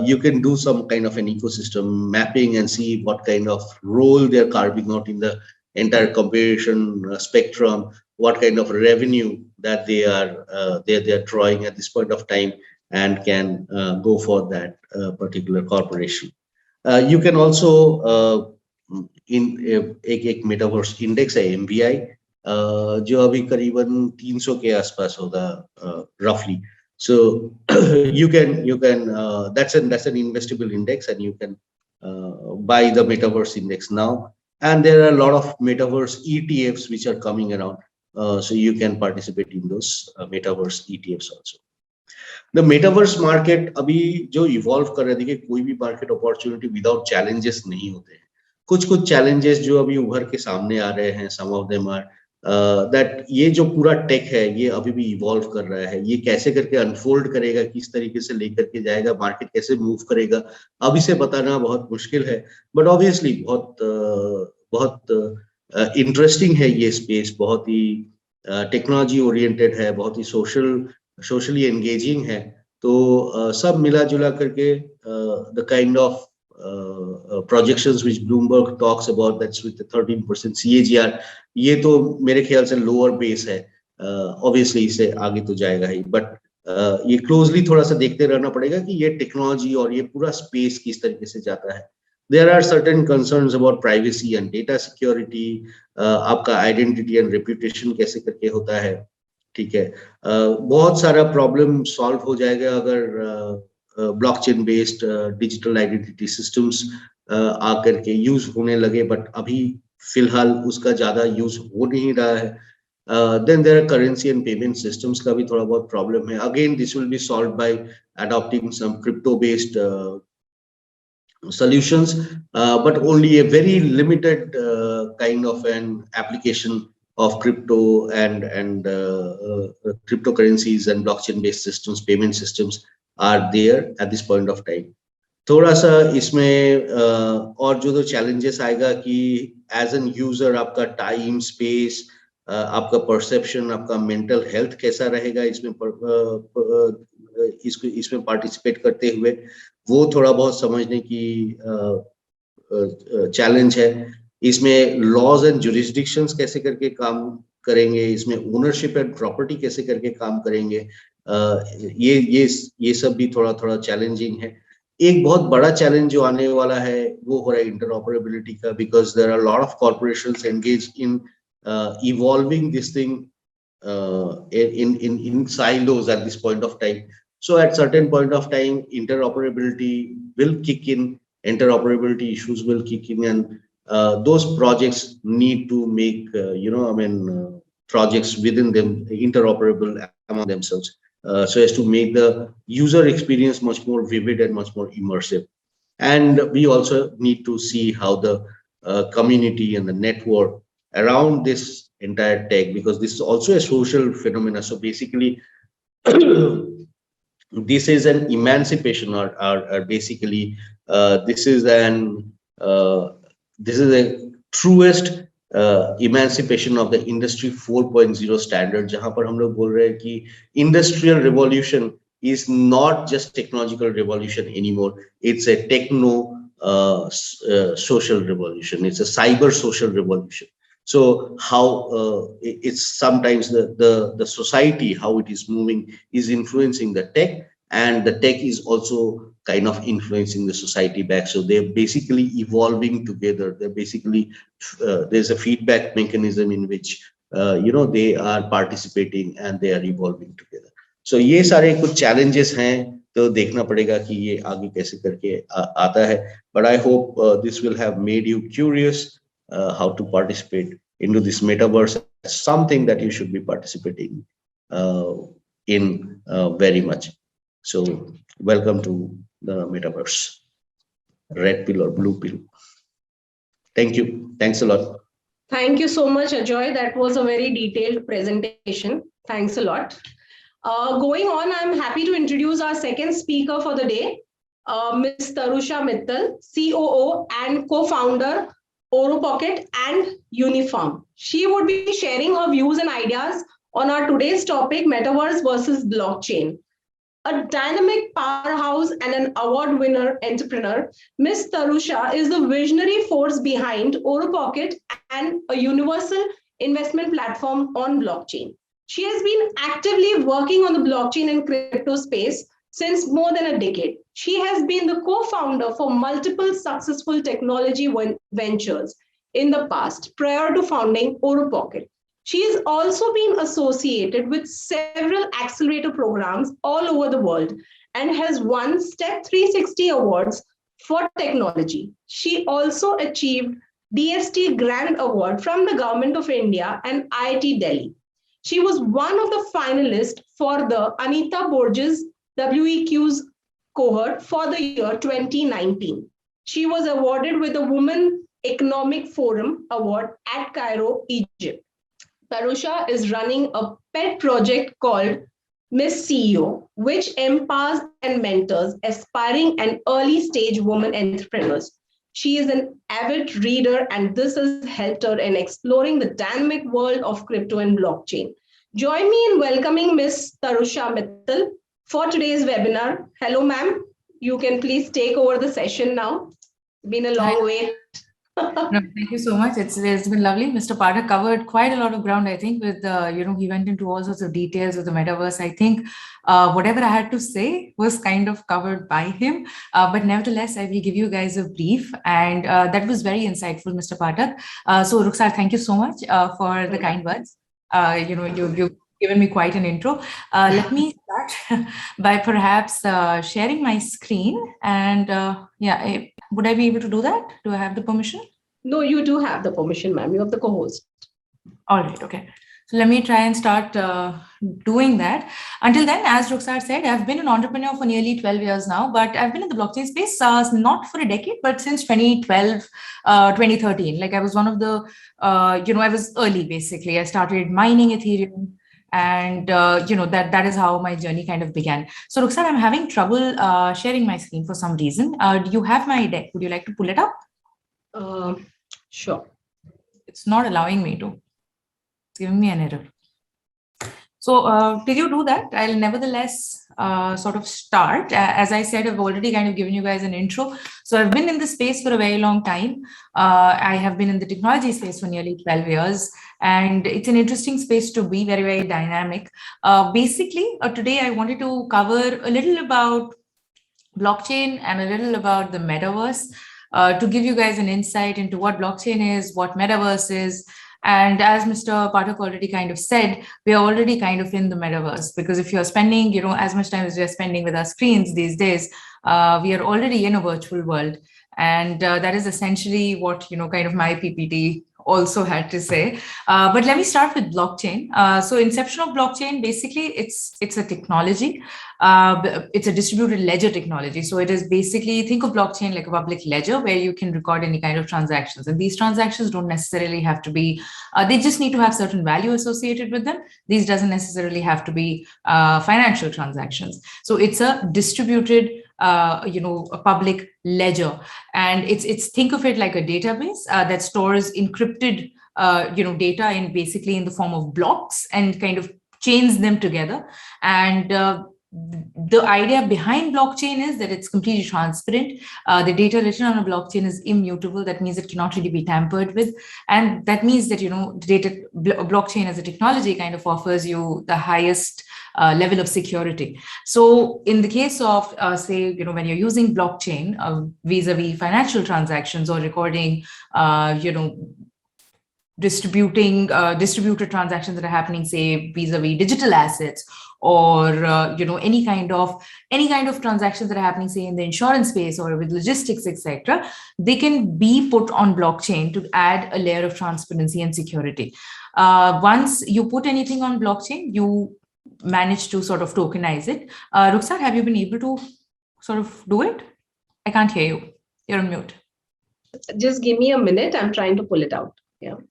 You can do some kind of an ecosystem mapping and see what kind of role they're carving out in the entire comparison spectrum, what kind of revenue that they are drawing at this point of time, and can go for that particular corporation. You can also in एक metaverse index है MVI, जो अभी करीबन 300 के आसपास होगा roughly. So you can that's an investable index, and you can buy the metaverse index now. And there are a lot of metaverse ETFs which are coming around, so you can participate in those metaverse ETFs also. The metaverse market अभी जो evolve कर रहे हैं, देखिए कोई भी market opportunity without challenges नहीं होते हैं. कुछ challenges जो अभी उभर के सामने आ रहे हैं, some of them are that ये जो पूरा टेक है ये अभी भी इवॉल्व कर रहा है. ये कैसे करके अनफोल्ड करेगा, किस तरीके से लेकर के जाएगा, मार्केट कैसे मूव करेगा, अभी से बताना बहुत मुश्किल है. बट ऑब्वियसली बहुत इंटरेस्टिंग है ये स्पेस, बहुत ही टेक्नोलॉजी ओरिएंटेड है, बहुत ही सोशली एंगेजिंग है. तो सब मिला जुला करके the kind of projections which Bloomberg talks about, that's with the 13% CAGR, ये तो मेरे ख्याल से लोअर बेस है. ऑब्वियसली इससे आगे तो जाएगा ही, बट ये क्लोजली थोड़ा सा देखते रहना पड़ेगा कि ये टेक्नोलॉजी और ये पूरा स्पेस किस तरीके से जाता है. There are certain concerns about privacy and data security. आपका आइडेंटिटी एंड रेपुटेशन कैसे करके होता है, ठीक है. बहुत सारा प्रॉब्लम सॉल्व हो जाएगा अगर blockchain based digital identity systems आकर के यूज होने लगे, बट अभी फिलहाल उसका ज्यादा यूज हो नहीं रहा है. Then there are currency and payment systems का भी थोड़ा बहुत प्रॉब्लम है. Again, this will be solved by adopting some crypto based solutions, but only a very limited kind of an application of crypto and cryptocurrencies and blockchain based systems, payment systems are there at this point of time. थोड़ा सा इसमें और जो challenges आएगा कि as an user आपका time, space, आपका perception, आपका मेंटल हेल्थ कैसा रहेगा इसमें पार्टिसिपेट करते हुए, वो थोड़ा बहुत समझने की चैलेंज है. इसमें लॉज एंड जुरिस्डिक्शंस कैसे करके काम करेंगे, इसमें ओनरशिप एंड प्रॉपर्टी कैसे करके काम करेंगे, ये सब भी थोड़ा थोड़ा चैलेंजिंग है. एक बहुत बड़ा चैलेंज जो आने वाला है वो हो रहा है इंटरऑपरेबिलिटी का, because there are lot of corporations engage in evolving this thing in silos at this point of time. So at certain point of time, interoperability will kick in, interoperability issues will kick in, and those projects need to make projects within them interoperable among themselves, so as to make the user experience much more vivid and much more immersive. And we also need to see how the community and the network around this entire tech, because this is also a social phenomena. So basically this is an emancipation, or basically this is a truest emancipation of the industry 4.0 standard, jahan par hum log bol rahe hain ki industrial revolution is not just technological revolution anymore, it's a techno social revolution, it's a cyber social revolution. So how it's sometimes the society, how it is moving is influencing the tech, and the tech is also kind of influencing the society back. So they're basically evolving together. They're basically there's a feedback mechanism in which they are participating and they are evolving together. So ये सारे कुछ challenges हैं, तो देखना पड़ेगा कि ये आगे कैसे करके आता है. But I hope this will have made you curious how to participate into this metaverse, something that you should be participating in very much. So welcome to the metaverse, red pill or blue pill. Thank you. Thanks a lot. Thank you so much, Ajoy. That was a very detailed presentation. Thanks a lot. Going on, I'm happy to introduce our second speaker for the day, Ms. Tarusha Mittal, COO and co-founder, Oropocket and Uniform. She would be sharing her views and ideas on our today's topic, Metaverse versus Blockchain. A dynamic powerhouse and an award winner entrepreneur, Ms. Tarusha is the visionary force behind Oropocket and a universal investment platform on blockchain. She has been actively working on the blockchain and crypto space since more than a decade. She has been the co-founder for multiple successful technology ventures in the past, prior to founding Oropocket. She has also been associated with several accelerator programs all over the world and has won Step 360 awards for technology. She also achieved DST Grant Award from the Government of India and IIT Delhi. She was one of the finalists for the Anita Borges WEQ's cohort for the year 2019. She was awarded with the Women Economic Forum Award at Cairo, Egypt. Tarusha is running a pet project called Miss CEO, which empowers and mentors aspiring and early stage women entrepreneurs. She is an avid reader, and this has helped her in exploring the dynamic world of crypto and blockchain. Join me in welcoming Ms. Tarusha Mittal for today's webinar. Hello, ma'am. You can please take over the session now. Been a long wait. No, thank you so much. It's been lovely. Mr. Pathak covered quite a lot of ground, I think, with, he went into all sorts of details of the metaverse. I think whatever I had to say was kind of covered by him. But nevertheless, I will give you guys a brief. And that was very insightful, Mr. Pathak. So Rukhsar, thank you so much for the kind words. You given me quite an intro. Let me start by perhaps sharing my screen. And would I be able to do that? Do I have the permission? No, you do have the permission, ma'am. You have the co-host. All right, okay. So let me try and start doing that. Until then, as Rukhsar said, I've been an entrepreneur for nearly 12 years now, but I've been in the blockchain space not for a decade, but since 2012, 2013. Like I was one of the, I was early basically. I started mining Ethereum, and that is how my journey kind of began. So Rukhsar, I'm having trouble sharing my screen for some reason. Do you have my deck? Would you like to pull it up? Sure. It's not allowing me to. It's giving me an error. So till you do that, I'll nevertheless sort of start. As I said, I've already kind of given you guys an intro. So I've been in this space for a very long time. I have been in the technology space for nearly 12 years. And it's an interesting space to be, very, very dynamic. Basically, today I wanted to cover a little about blockchain and a little about the metaverse to give you guys an insight into what blockchain is, what metaverse is. And as Mr. Pathak already kind of said, we are already kind of in the metaverse, because if you're spending, as much time as we are spending with our screens these days, we are already in a virtual world. And that is essentially what, kind of my PPT also had to say. But let me start with blockchain. So inception of blockchain, basically it's a technology. It's a distributed ledger technology. So it is basically, think of blockchain like a public ledger where you can record any kind of transactions. And these transactions don't necessarily have to be, they just need to have certain value associated with them. These doesn't necessarily have to be financial transactions. So it's a distributed a public ledger, and it's think of it like a database that stores encrypted data in basically in the form of blocks and kind of chains them together. And the idea behind blockchain is that it's completely transparent. The data written on a blockchain is immutable. That means it cannot really be tampered with, and that means that blockchain as a technology kind of offers you the highest level of security. So in the case of say when you're using blockchain vis-a-vis financial transactions or recording distributed transactions that are happening, say vis-a-vis digital assets, or any kind of transactions that are happening, say in the insurance space or with logistics, etc., they can be put on blockchain to add a layer of transparency and security. Once you put anything on blockchain, you manage to sort of tokenize it. Rukhsar, have you been able to sort of do it? I can't hear you. You're on mute. Just give me a minute. I'm trying to pull it out.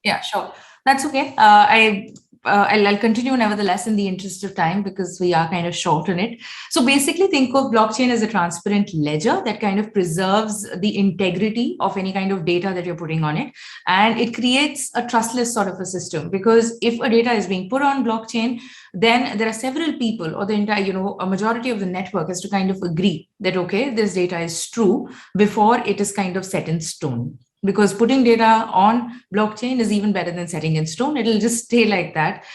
Yeah, sure. That's okay. I'll continue nevertheless in the interest of time, because we are kind of short on it. So basically think of blockchain as a transparent ledger that kind of preserves the integrity of any kind of data that you're putting on it. And it creates a trustless sort of a system, because if a data is being put on blockchain, then there are several people, or the entire, a majority of the network has to kind of agree that, okay, this data is true before it is kind of set in stone. Because putting data on blockchain is even better than setting in stone. It'll just stay like that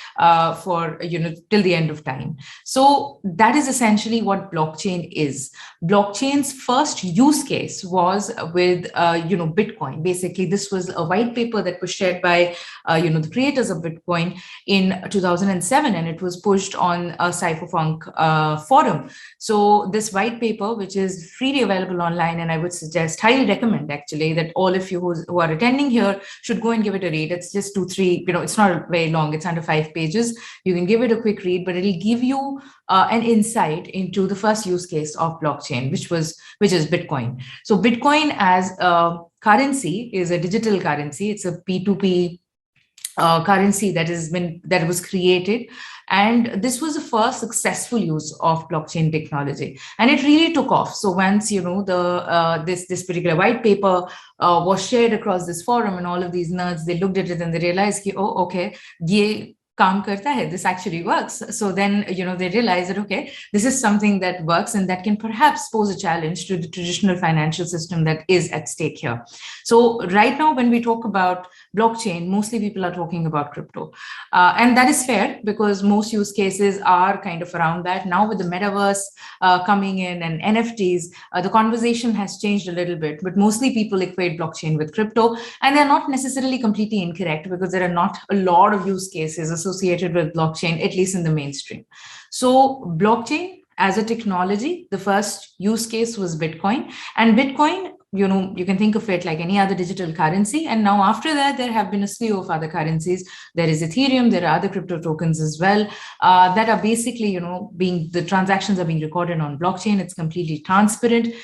for till the end of time. So that is essentially what blockchain is. Blockchain's first use case was with Bitcoin. Basically, this was a white paper that was shared by the creators of Bitcoin in 2007, and it was pushed on a cypherpunk forum. So this white paper, which is freely available online, and I would highly recommend actually that all of you who are attending here should go and give it a read. It's just 2-3, it's not very long. It's under 5 pages. You can give it a quick read, but it'll give you an insight into the first use case of blockchain, which is Bitcoin. So Bitcoin as a currency is a digital currency. It's a P2P currency that was created, and this was the first successful use of blockchain technology, and it really took off. So once this particular white paper was shared across this forum, and all of these nerds, they looked at it and they realized, oh, okay, ye kaam karta hai, this actually works. So then they realized that, okay, this is something that works and that can perhaps pose a challenge to the traditional financial system that is at stake here. So right now, when we talk about blockchain, mostly people are talking about crypto, and that is fair, because most use cases are kind of around that. Now with the metaverse coming in and NFTs, the conversation has changed a little bit, but mostly people equate blockchain with crypto, and they're not necessarily completely incorrect, because there are not a lot of use cases associated with blockchain, at least in the mainstream. So blockchain as a technology, the first use case was Bitcoin, and Bitcoin, you can think of it like any other digital currency. And now after that, there have been a slew of other currencies. There is Ethereum, there are other crypto tokens as well, that are basically, the transactions are being recorded on blockchain. It's completely transparent.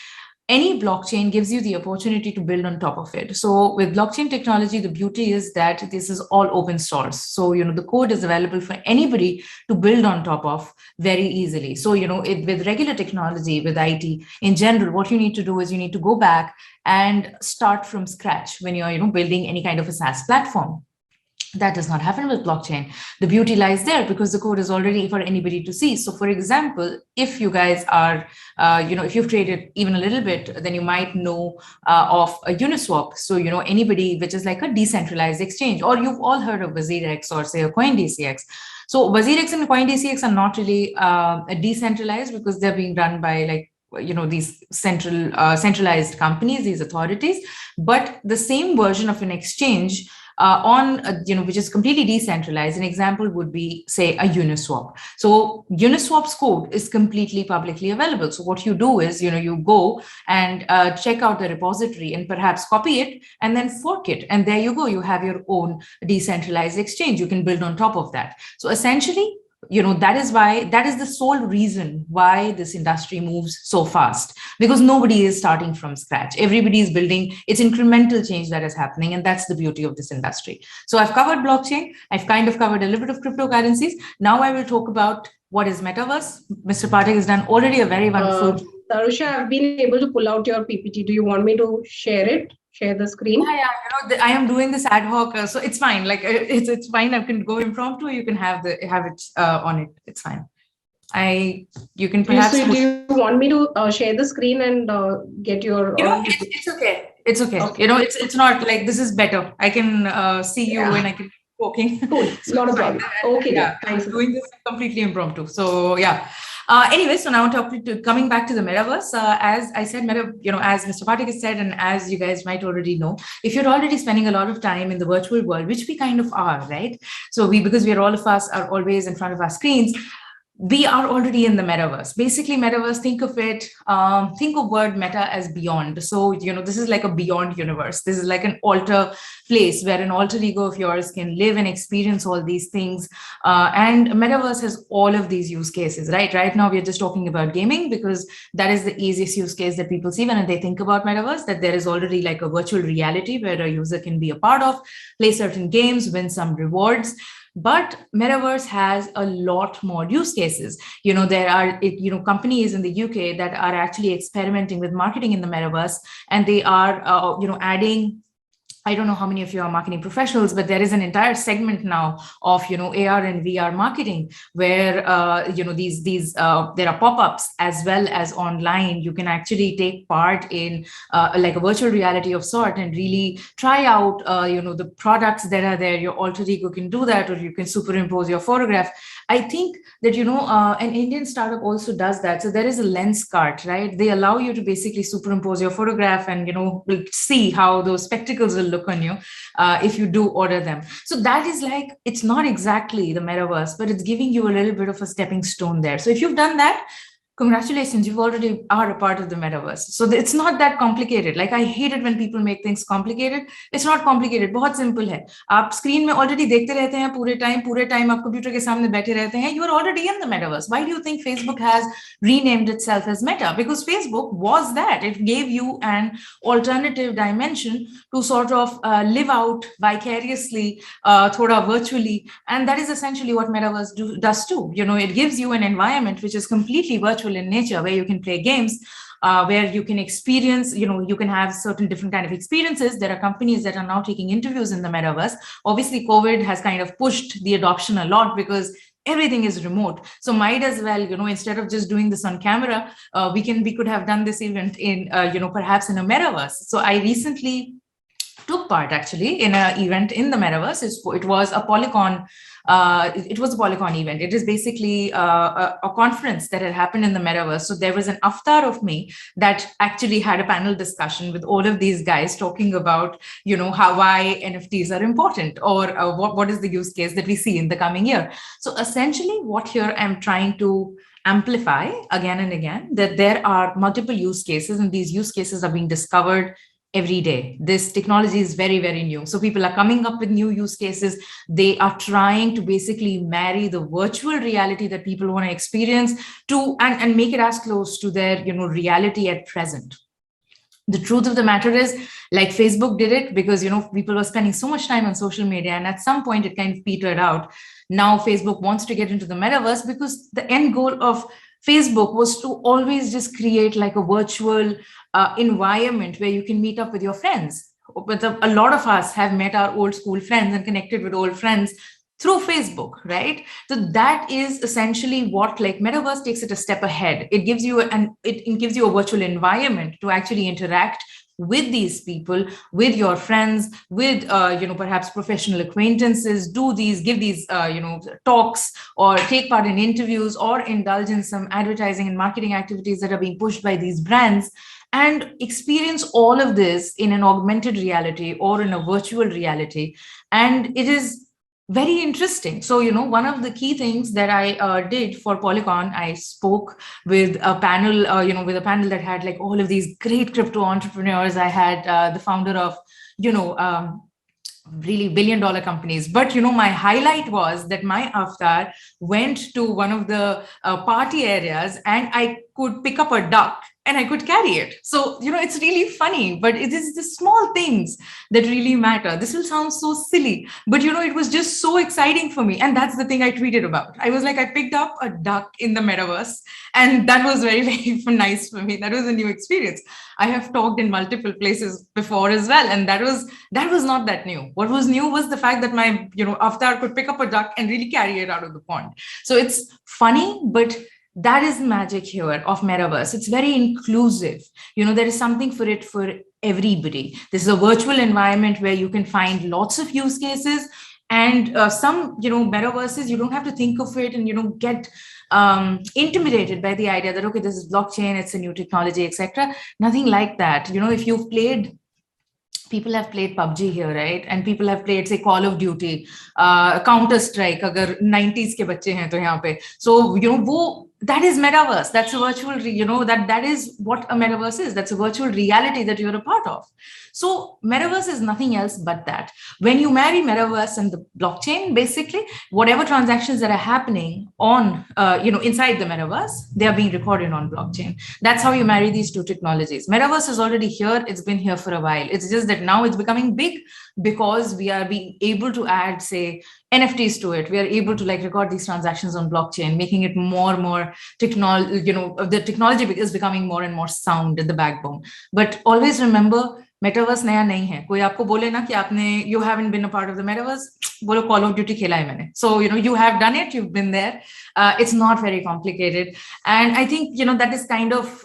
Any blockchain gives you the opportunity to build on top of it. So with blockchain technology, the beauty is that this is all open source. So, the code is available for anybody to build on top of very easily. So, with regular technology, with IT in general, what you need to do is you need to go back and start from scratch when you're, building any kind of a SaaS platform. That does not happen with blockchain. The beauty lies there because the code is already for anybody to see. So for example, if you guys are, if you've traded even a little bit, then you might know of a Uniswap. So, anybody which is like a decentralized exchange, or you've all heard of WazirX or say a CoinDCX. So WazirX and CoinDCX are not really decentralized because they're being run by these centralized companies, these authorities, but the same version of an exchange which is completely decentralized. An example would be, say, a Uniswap. So Uniswap's code is completely publicly available. So what you do is, you go and check out the repository and perhaps copy it and then fork it. And there you go. You have your own decentralized exchange. You can build on top of that. So essentially, that is the sole reason why this industry moves so fast, because nobody is starting from scratch. Everybody is building. It's incremental change that is happening, and that's the beauty of this industry. So I've covered blockchain. I've kind of covered a little bit of cryptocurrencies. Now I will talk about what is metaverse. Mr. Pathak has done already a very wonderful. Tarusha, I've been able to pull out your PPT. Do you want me to share it? Share the screen? Yeah. I am doing this ad hoc, so it's fine. Like it's fine. I can go impromptu. You can have it on it. It's fine. You can perhaps. So do you want me to share the screen and get your? It's okay. It's okay. It's not like this is better. I can see you and I can keep talking. Cool. It's not a problem. Okay. Yeah. Thanks. I'm doing this completely impromptu. So yeah. Anyway, so now coming back to the metaverse, as I said, as Mr. Pathak has said, and as you guys might already know, if you're already spending a lot of time in the virtual world, which we kind of are, right? So because all of us are always in front of our screens, we are already in the metaverse. Basically, metaverse, think of word meta as beyond. So, this is like a beyond universe. This is like an alter place where an alter ego of yours can live and experience all these things. And metaverse has all of these use cases, right? Right now, we're just talking about gaming because that is the easiest use case that people see when they think about metaverse, that there is already like a virtual reality where a user can be a part of, play certain games, win some rewards. But metaverse has a lot more use cases. There are companies in the UK that are actually experimenting with marketing in the metaverse, and they are adding. I don't know how many of you are marketing professionals, but there is an entire segment now of AR and VR marketing where there are pop-ups as well as online. You can actually take part in like a virtual reality of sort and really try out the products that are there. Your alter ego can do that, or you can superimpose your photograph. I think that an Indian startup also does that. So there is a Lenskart, right? They allow you to basically superimpose your photograph and see how those spectacles will look on you if you do order them. So that is like, it's not exactly the metaverse, but it's giving you a little bit of a stepping stone there. So if you've done that, congratulations, you already are a part of the metaverse. So it's not that complicated. Like, I hate it when people make things complicated. It's not complicated. बहुत simple है. आप screen में already देखते रहते हैं पूरे time आप computer के सामने बैठे रहते हैं. You are already in the metaverse. Why do you think Facebook has renamed itself as Meta? Because Facebook was that. It gave you an alternative dimension to sort of live out vicariously, thoda virtually. And that is essentially what metaverse does too. It gives you an environment which is completely virtual in nature, where you can play games, where you can experience, you can have certain different kind of experiences. There are companies that are now taking interviews in the metaverse. Obviously, COVID has kind of pushed the adoption a lot because everything is remote. So might as well, instead of just doing this on camera, we could have done this event in, perhaps in a metaverse. So I recently took part actually in an event in the metaverse. It was a Polycon. It was a Polycon event. It is basically a conference that had happened in the metaverse. So there was an avatar of me that actually had a panel discussion with all of these guys talking about, why NFTs are important, or what is the use case that we see in the coming year. So essentially, what here I'm trying to amplify again and again, that there are multiple use cases, and these use cases are being discovered every day. This technology is very, very new. So people are coming up with new use cases. They are trying to basically marry the virtual reality that people want to experience to and make it as close to their reality at present. The truth of the matter is, like Facebook did it, because people were spending so much time on social media, and at some point it kind of petered out. Now Facebook wants to get into the metaverse because the end goal of Facebook was to always just create like a virtual environment where you can meet up with your friends. But a lot of us have met our old school friends and connected with old friends through Facebook, right? So that is essentially what, like, metaverse takes it a step ahead. It gives you it gives you a virtual environment to actually interact with these people, with your friends, with perhaps professional acquaintances, give these talks, or take part in interviews, or indulge in some advertising and marketing activities that are being pushed by these brands, and experience all of this in an augmented reality or in a virtual reality. And it is very interesting. So, one of the key things that I did for Polycon, I spoke with a panel, that had like all of these great crypto entrepreneurs. I had the founder of, really billion-dollar companies. But, my highlight was that my avatar went to one of the party areas, and I could pick up a duck and I could carry it. So, it's really funny, but it is the small things that really matter. This will sound so silly, but, it was just so exciting for me. And that's the thing I tweeted about. I was like, I picked up a duck in the metaverse, and that was very, very nice for me. That was a new experience. I have talked in multiple places before as well, and that was not that new. What was new was the fact that my, avatar could pick up a duck and really carry it out of the pond. So it's funny, but that is magic here of metaverse. It's very inclusive. There is something for everybody. This is a virtual environment where you can find lots of use cases, and some, metaverses, you don't have to think of it and, get intimidated by the idea that, okay, this is blockchain, it's a new technology, etc. Nothing like that. If you've played, people have played PUBG here, right? And people have played, say, Call of Duty, Counter-Strike, agar 90s ke bacche hain to yahan pe. So, that is metaverse. That's a virtual, that is what a metaverse is. That's a virtual reality that you're a part of. So metaverse is nothing else but that. When you marry metaverse and the blockchain, basically, whatever transactions that are happening on, inside the metaverse, they are being recorded on blockchain. That's how you marry these two technologies. Metaverse is already here. It's been here for a while. It's just that now it's becoming big because we are being able to add, say, NFTs to it. We are able to record these transactions on blockchain, making it more and more technology, the technology is becoming more and more sound at the backbone. But always remember, metaverse नया नहीं है. कोई आपको बोले ना कि आपने, you haven't been a part of the metaverse, बोलो Call of Duty खेला है मैंने. So, you have done it, you've been there. It's not very complicated. And I think, that is kind of,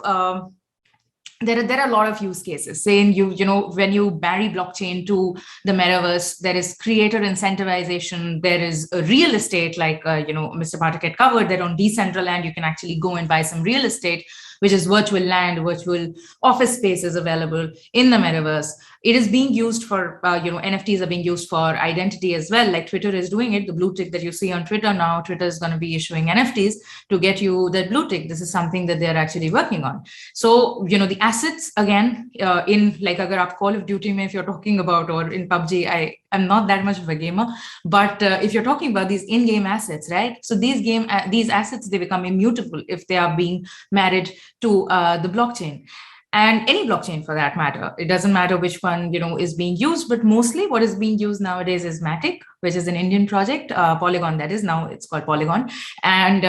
there are a lot of use cases. Saying when you marry blockchain to the metaverse, there is creator incentivization. There is a real estate, like Mr. Pathak had covered, that on Decentraland you can actually go and buy some real estate, which is virtual land, virtual office spaces available in the metaverse. It is being used for, NFTs are being used for identity as well. Like Twitter is doing it. The blue tick that you see on Twitter now, Twitter is going to be issuing NFTs to get you that blue tick. This is something that they're actually working on. So, the assets, again, in like agar aap Call of Duty, if you're talking about, or in PUBG, I'm not that much of a gamer, but if you're talking about these in-game assets, right? So these assets, they become immutable if they are being married to the blockchain. And any blockchain for that matter. It doesn't matter which one, is being used, but mostly what is being used nowadays is Matic. which is an Indian project, Polygon, that is, now it's called Polygon. And,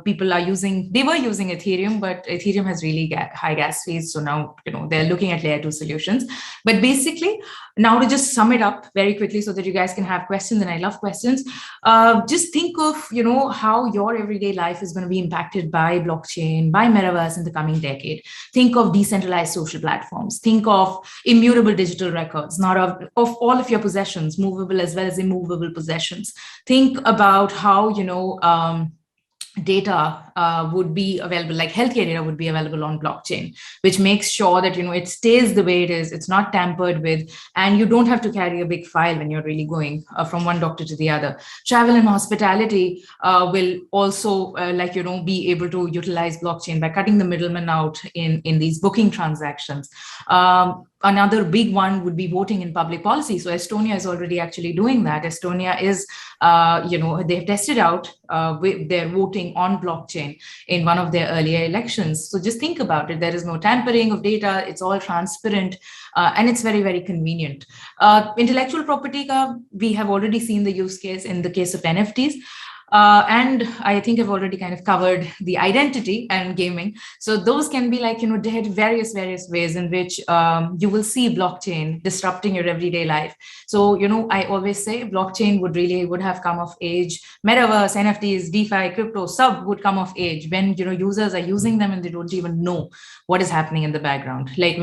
people they were using Ethereum, but Ethereum has really high gas fees. So now, they're looking at layer 2 solutions. But basically, now to just sum it up very quickly so that you guys can have questions, and I love questions. Just think of, how your everyday life is going to be impacted by blockchain, by metaverse in the coming decade. Think of decentralized social platforms. Think of immutable digital records, not of all of your possessions, movable as well as immovable possessions. Think about how, data would be available, like healthcare data would be available on blockchain, which makes sure that, it stays the way it is, it's not tampered with, and you don't have to carry a big file when you're really going from one doctor to the other. Travel and hospitality will also, be able to utilize blockchain by cutting the middleman out in these booking transactions. Another big one would be voting in public policy. So Estonia is already actually doing that. Estonia is, they've tested out with their voting on blockchain in one of their earlier elections. So just think about it. There is no tampering of data. It's all transparent, and it's very, very convenient. Intellectual property, we have already seen the use case in the case of NFTs. And I think I've already kind of covered the identity and gaming. So those can be there are various ways in which you will see blockchain disrupting your everyday life. So, I always say blockchain would have come of age. Metaverse, NFTs, DeFi, crypto, sub would come of age when, users are using them and they don't even know what is happening in the background. Like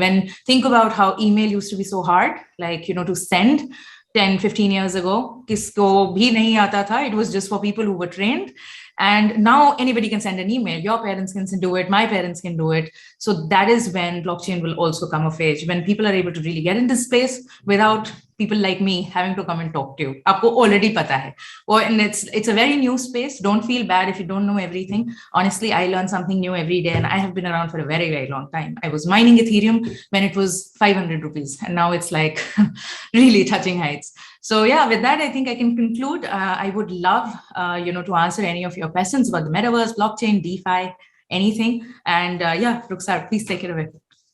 think about how email used to be so hard, to send. 10-15 years ago, kisko bhi nahi aata tha. It was just for people who were trained. And now anybody can send an email. Your parents can do it. My parents can do it. So that is when blockchain will also come of age, when people are able to really get into space without people like me having to come and talk to you. Aapko already pata hai. And it's a very new space. Don't feel bad if you don't know everything. Honestly, I learn something new every day, and I have been around for a very, very long time. I was mining Ethereum when it was 500 rupees, and now it's really touching heights. So yeah, with that, I think I can conclude. I would love, to answer any of your questions about the metaverse, blockchain, DeFi, anything. And Rukhsar, please take it away.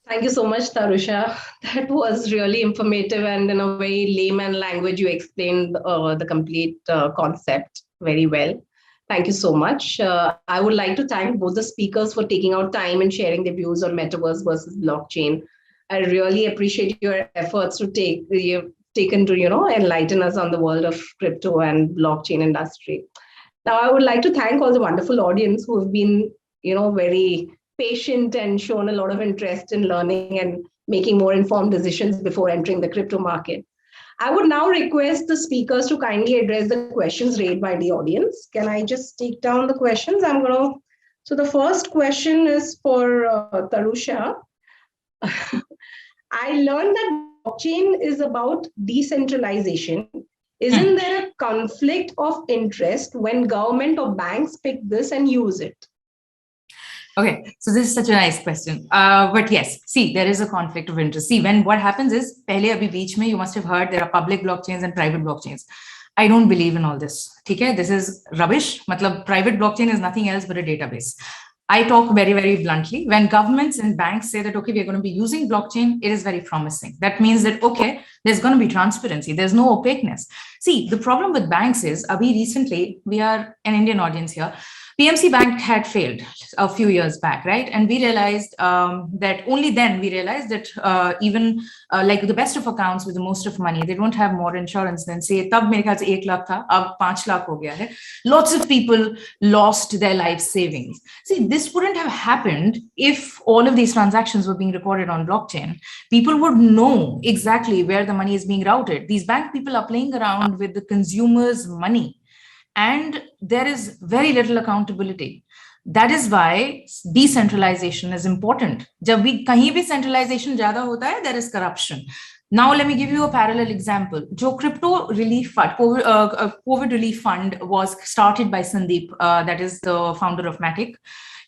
Thank you so much, Tarusha. That was really informative, and in a very layman language, you explained the complete concept very well. Thank you so much. I would like to thank both the speakers for taking out time and sharing their views on metaverse versus blockchain. I really appreciate your efforts to taken to enlighten us on the world of crypto and blockchain industry. Now, I would like to thank all the wonderful audience who have been very patient and shown a lot of interest in learning and making more informed decisions before entering the crypto market. I would now request the speakers to kindly address the questions raised by the audience. Can I just take down the questions? So the first question is for Tarusha. I learned that blockchain is about decentralization. Isn't there a conflict of interest when government or banks pick this and use it? Okay, so this is such a nice question. But yes, see, there is a conflict of interest. See, what happens is, pehle abhi beech mein, you must have heard there are public blockchains and private blockchains. I don't believe in all this. Okay, this is rubbish. Matlab, private blockchain is nothing else but a database. I talk very, very bluntly. When governments and banks say that, okay, we're going to be using blockchain, it is very promising. That means that, okay, there's going to be transparency. There's no opaqueness. See, the problem with banks is, abhi recently, we are an Indian audience here. PMC Bank had failed a few years back, right? And we realized that only then we realized that even like the best of accounts with the most of money, they don't have more insurance than say, tab mere khayal se 1 lakh tha, ab 5 lakh ho gaya hai. Lots of people lost their life savings. See, this wouldn't have happened if all of these transactions were being recorded on blockchain. People would know exactly where the money is being routed. These bank people are playing around with the consumer's money, and there is very little accountability. That is why decentralization is important. Jab bhi kahin bhi centralization zyada hota hai, there is corruption. Now, let me give you a parallel example. Jo crypto relief fund, COVID relief fund was started by Sandeep, that is the founder of Matic.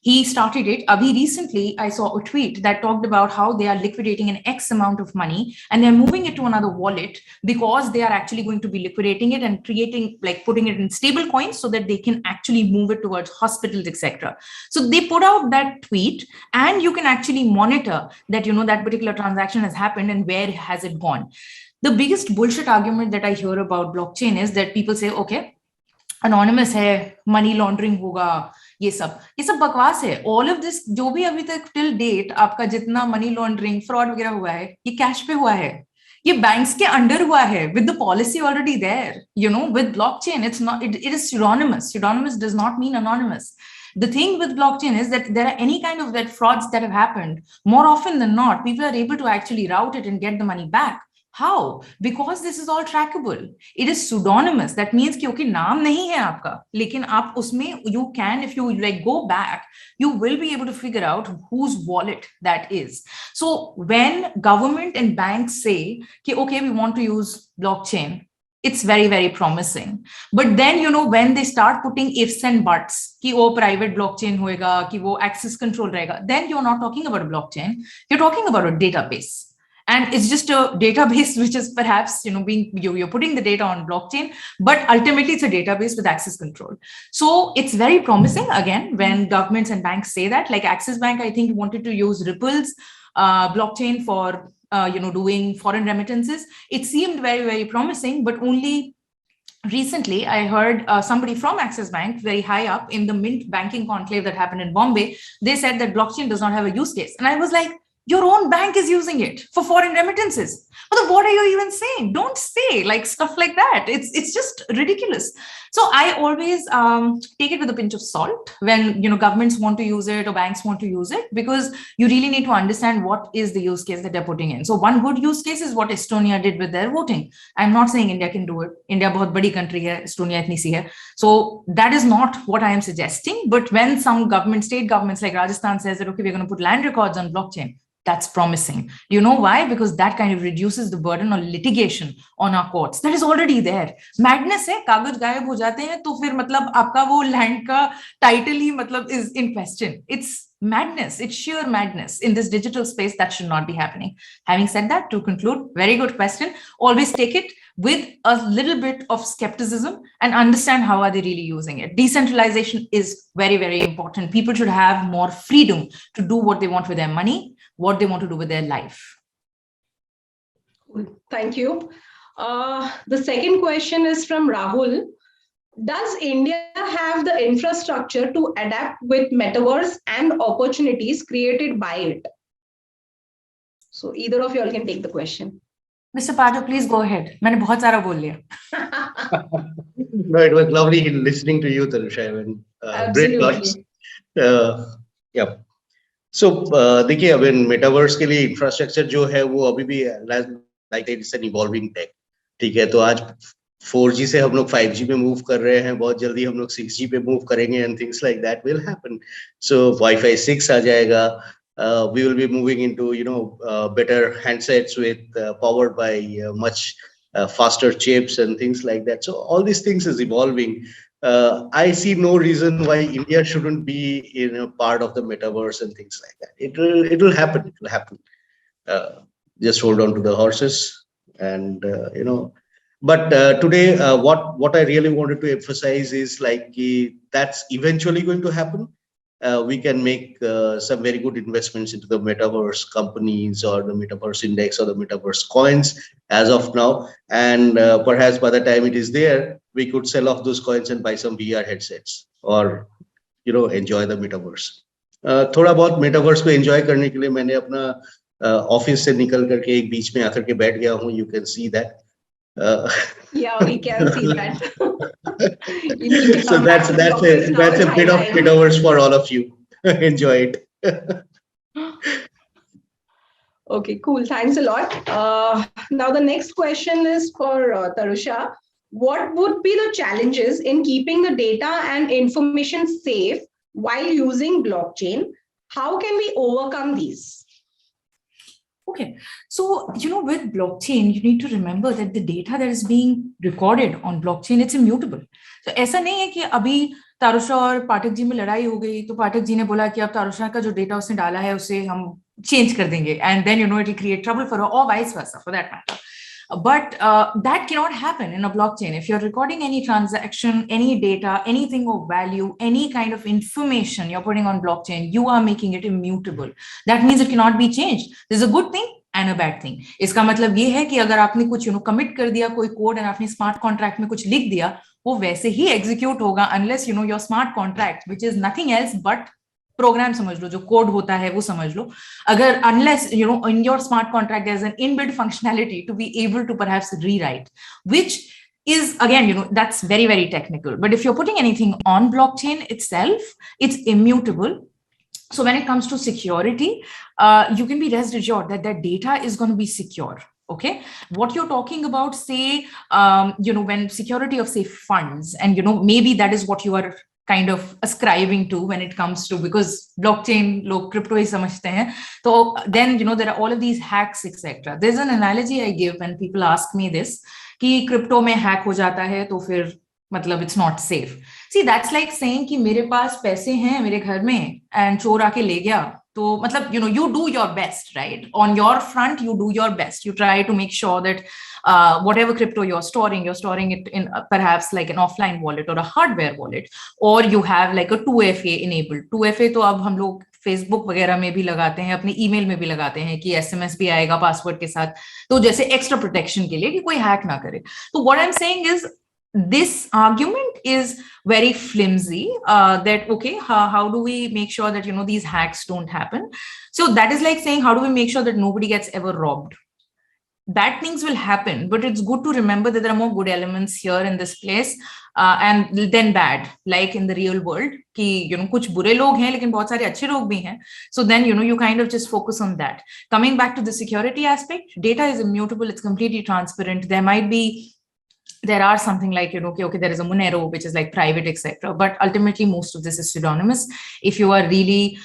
He started it. Abhi recently, I saw a tweet that talked about how they are liquidating an X amount of money and they're moving it to another wallet because they are actually going to be liquidating it and creating, like putting it in stable coins so that they can actually move it towards hospitals, etc. So they put out that tweet and you can actually monitor that, that particular transaction has happened and where has it gone. The biggest bullshit argument that I hear about blockchain is that people say, okay, anonymous है, money laundering होगा, ये सब बकवास है. All of this जो भी अभी तक till date आपका जितना money laundering, fraud वगैरह हुआ है, ये कैश पे हुआ है. ये बैंक्स के अंडर हुआ है with the policy already there. You know, with blockchain, it's not. It is pseudonymous. Pseudonymous does not mean anonymous. The thing with blockchain is that there are any kind of that frauds that have happened. More often than not, people are able to actually route it and get the money back. How? Because this is all trackable. It is pseudonymous. That means कि okay, नाम नहीं है आपका, लेकिन आप उसमें you can, if you like go back, you will be able to figure out whose wallet that is. So when government and banks say कि okay, we want to use blockchain, it's very, very promising. But then, you know, when they start putting ifs and buts, कि वो private blockchain होएगा, कि वो access control रहेगा, then you're not talking about a blockchain. You're talking about a database. And it's just a database which is perhaps, you know, you're putting the data on blockchain, but ultimately it's a database with access control. So it's very promising, again, when governments and banks say that, like Axis Bank, I think wanted to use Ripple's blockchain for, you know, doing foreign remittances. It seemed very, very promising, but only recently I heard somebody from Axis Bank, very high up in the Mint banking conclave that happened in Bombay, they said that blockchain does not have a use case. And I was like, your own bank is using it for foreign remittances. But what are you even saying? Don't say like stuff like that. It's just ridiculous. So I always take it with a pinch of salt when, you know, governments want to use it or banks want to use it, because you really need to understand what is the use case that they're putting in. So one good use case is what Estonia did with their voting. I'm not saying India can do it. India बहुत बड़ी country है, Estonia इतनी सी है. So that is not what I am suggesting. But when some government, state governments like Rajasthan says that, okay, we're going to put land records on blockchain, that's promising. You know why? Because that kind of reduces the burden of litigation on our courts. That is already there. Madness है, कागज गायब हो जाते हैं तो फिर मतलब आपका वो land का title ही मतलब is in question. It's madness. It's sheer madness. In this digital space, that should not be happening. Having said that, to conclude, very good question. Always take it with a little bit of skepticism and understand how are they really using it. Decentralization is very, very important. People should have more freedom to do what they want with their money, what they want to do with their life. Thank you. The second question is from Rahul. Does India have the infrastructure to adapt with metaverse and opportunities created by it? So either of you all can take the question. Mr. Pathak, please go ahead. मैंने बहुत सारा बोल लिया. No, it was lovely listening to you, Tarusha. Great thoughts. Yeah. So देखिए अब metaverse के लिए infrastructure जो है वो अभी भी like it's an evolving tech. ठीक है, तो आज 4G से हम लोग 5G में मूव कर रहे हैं, बहुत जल्दी हम लोग 6G पे मूव करेंगे and things like that will happen. So Wi-Fi 6 आ जाएगा. We will be moving into, you know, better handsets with powered by much faster chips and things like that. So all these things is evolving. I see no reason why India shouldn't be in a part of the metaverse and things like that. It will happen. It will happen. Just hold on to the horses, and you know. But today, what I really wanted to emphasize is like that's eventually going to happen. We can make some very good investments into the metaverse companies or the metaverse index or the metaverse coins as of now. And perhaps by the time it is there, we could sell off those coins and buy some VR headsets or, you know, enjoy the metaverse. थोड़ा बहुत metaverse को enjoy करने के लिए मैंने अपना office से निकल करके एक बीच में आकर के बैठ गया हूँ. You can see that. Yeah, we can see that. So that's a bit of metaverse for all of you. Enjoy it. Okay, cool. Thanks a lot. Now the next question is for Tarusha. What would be the challenges in keeping the data and information safe while using blockchain? How can we overcome these? Okay, so, you know, with blockchain, you need to remember that the data that is being recorded on blockchain, it's immutable. So ऐसा नहीं है कि अभी तारुषा और पाठक जी में लड़ाई हो गई तो पाठक जी ने बोला कि अब तारुषा का जो डेटा उसने डाला है उसे हम चेंज कर देंगे, and then, you know, it will create trouble for her, or vice versa for that matter. But that cannot happen in a blockchain. If you're recording any transaction, any data, anything of value, any kind of information you're putting on blockchain, you are making it immutable. That means it cannot be changed. There's a good thing and a bad thing. इसका मतलब ये है कि अगर आपने कुछ commit कर दिया कोई code and आपने smart contract में कुछ लिख दिया, वो वैसे ही execute होगा unless your smart contract, which is nothing else but program समझ लो, जो code होता है वो समझ लो. अगर unless in your smart contract there's an inbuilt functionality to be able to perhaps rewrite, which is again, that's very, very technical. But if you're putting anything on blockchain itself, it's immutable. So when it comes to security, you can be rest assured that that data is going to be secure. Okay, what you're talking about, say, when security of, say, funds, and maybe that is what you are kind of ascribing to when it comes to, because blockchain, log crypto hi samajhte hain. So then, there are all of these hacks, etc. There's an analogy I give when people ask me this, कि crypto में hack हो जाता है तो फिर मतलब it's not safe. See, that's like saying कि मेरे पास पैसे हैं मेरे घर में and चोर आके ले गया, तो मतलब you do your best, right? On your front, you do your best. You try to make sure that whatever crypto you're storing it in perhaps like an offline wallet or a hardware wallet, or you have like a 2FA enabled. 2FA तो अब हम लोग Facebook वगैरह में भी लगाते हैं, अपने ईमेल में भी लगाते हैं कि एसएमएस भी आएगा पासवर्ड के साथ, तो जैसे एक्स्ट्रा प्रोटेक्शन के लिए कि कोई हैक ना करे. तो what I am saying is this argument is very flimsy, that okay, how do we make sure that these hacks don't happen? So that is like saying, how do we make sure that nobody gets ever robbed? Bad things will happen, but it's good to remember that there are more good elements here in this place and then bad, like in the real world कि कुछ बुरे लोग हैं लेकिन बहुत सारे अच्छे लोग भी हैं. So then you kind of just focus on that. Coming back to the security aspect, data is immutable, it's completely transparent. There are something like, okay, there is a Monero, which is like private, etc. But ultimately, most of this is pseudonymous. If you are really,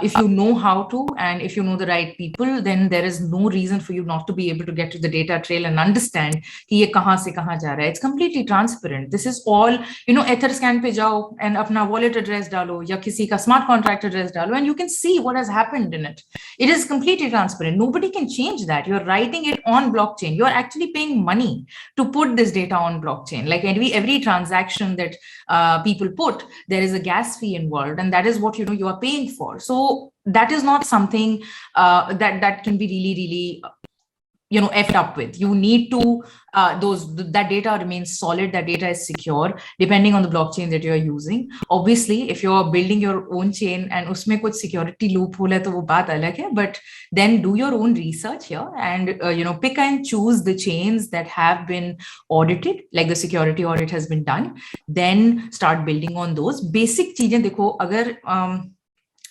if you know how to, and if you know the right people, then there is no reason for you not to be able to get to the data trail and understand कि ये कहाँ से कहाँ जा रहा है. It's completely transparent. This is all, Etherscan पे जाओ and अपना wallet address डालो या किसी का smart contract address डालो, and you can see what has happened in it. It is completely transparent. Nobody can change that. You're writing it on blockchain. You're actually paying money to put this data on blockchain. Like every transaction that people put, there is a gas fee involved, and that is what you are paying for. So that is not something that can be really, really effed up with. You need to that data remains solid, that data is secure depending on the blockchain that you are using. Obviously, if you are building your own chain and usme kuch security loophole hai to wo baat alag hai, but then do your own research here and pick and choose the chains that have been audited, like the security audit has been done, then start building on those basic cheezein. Dekho, agar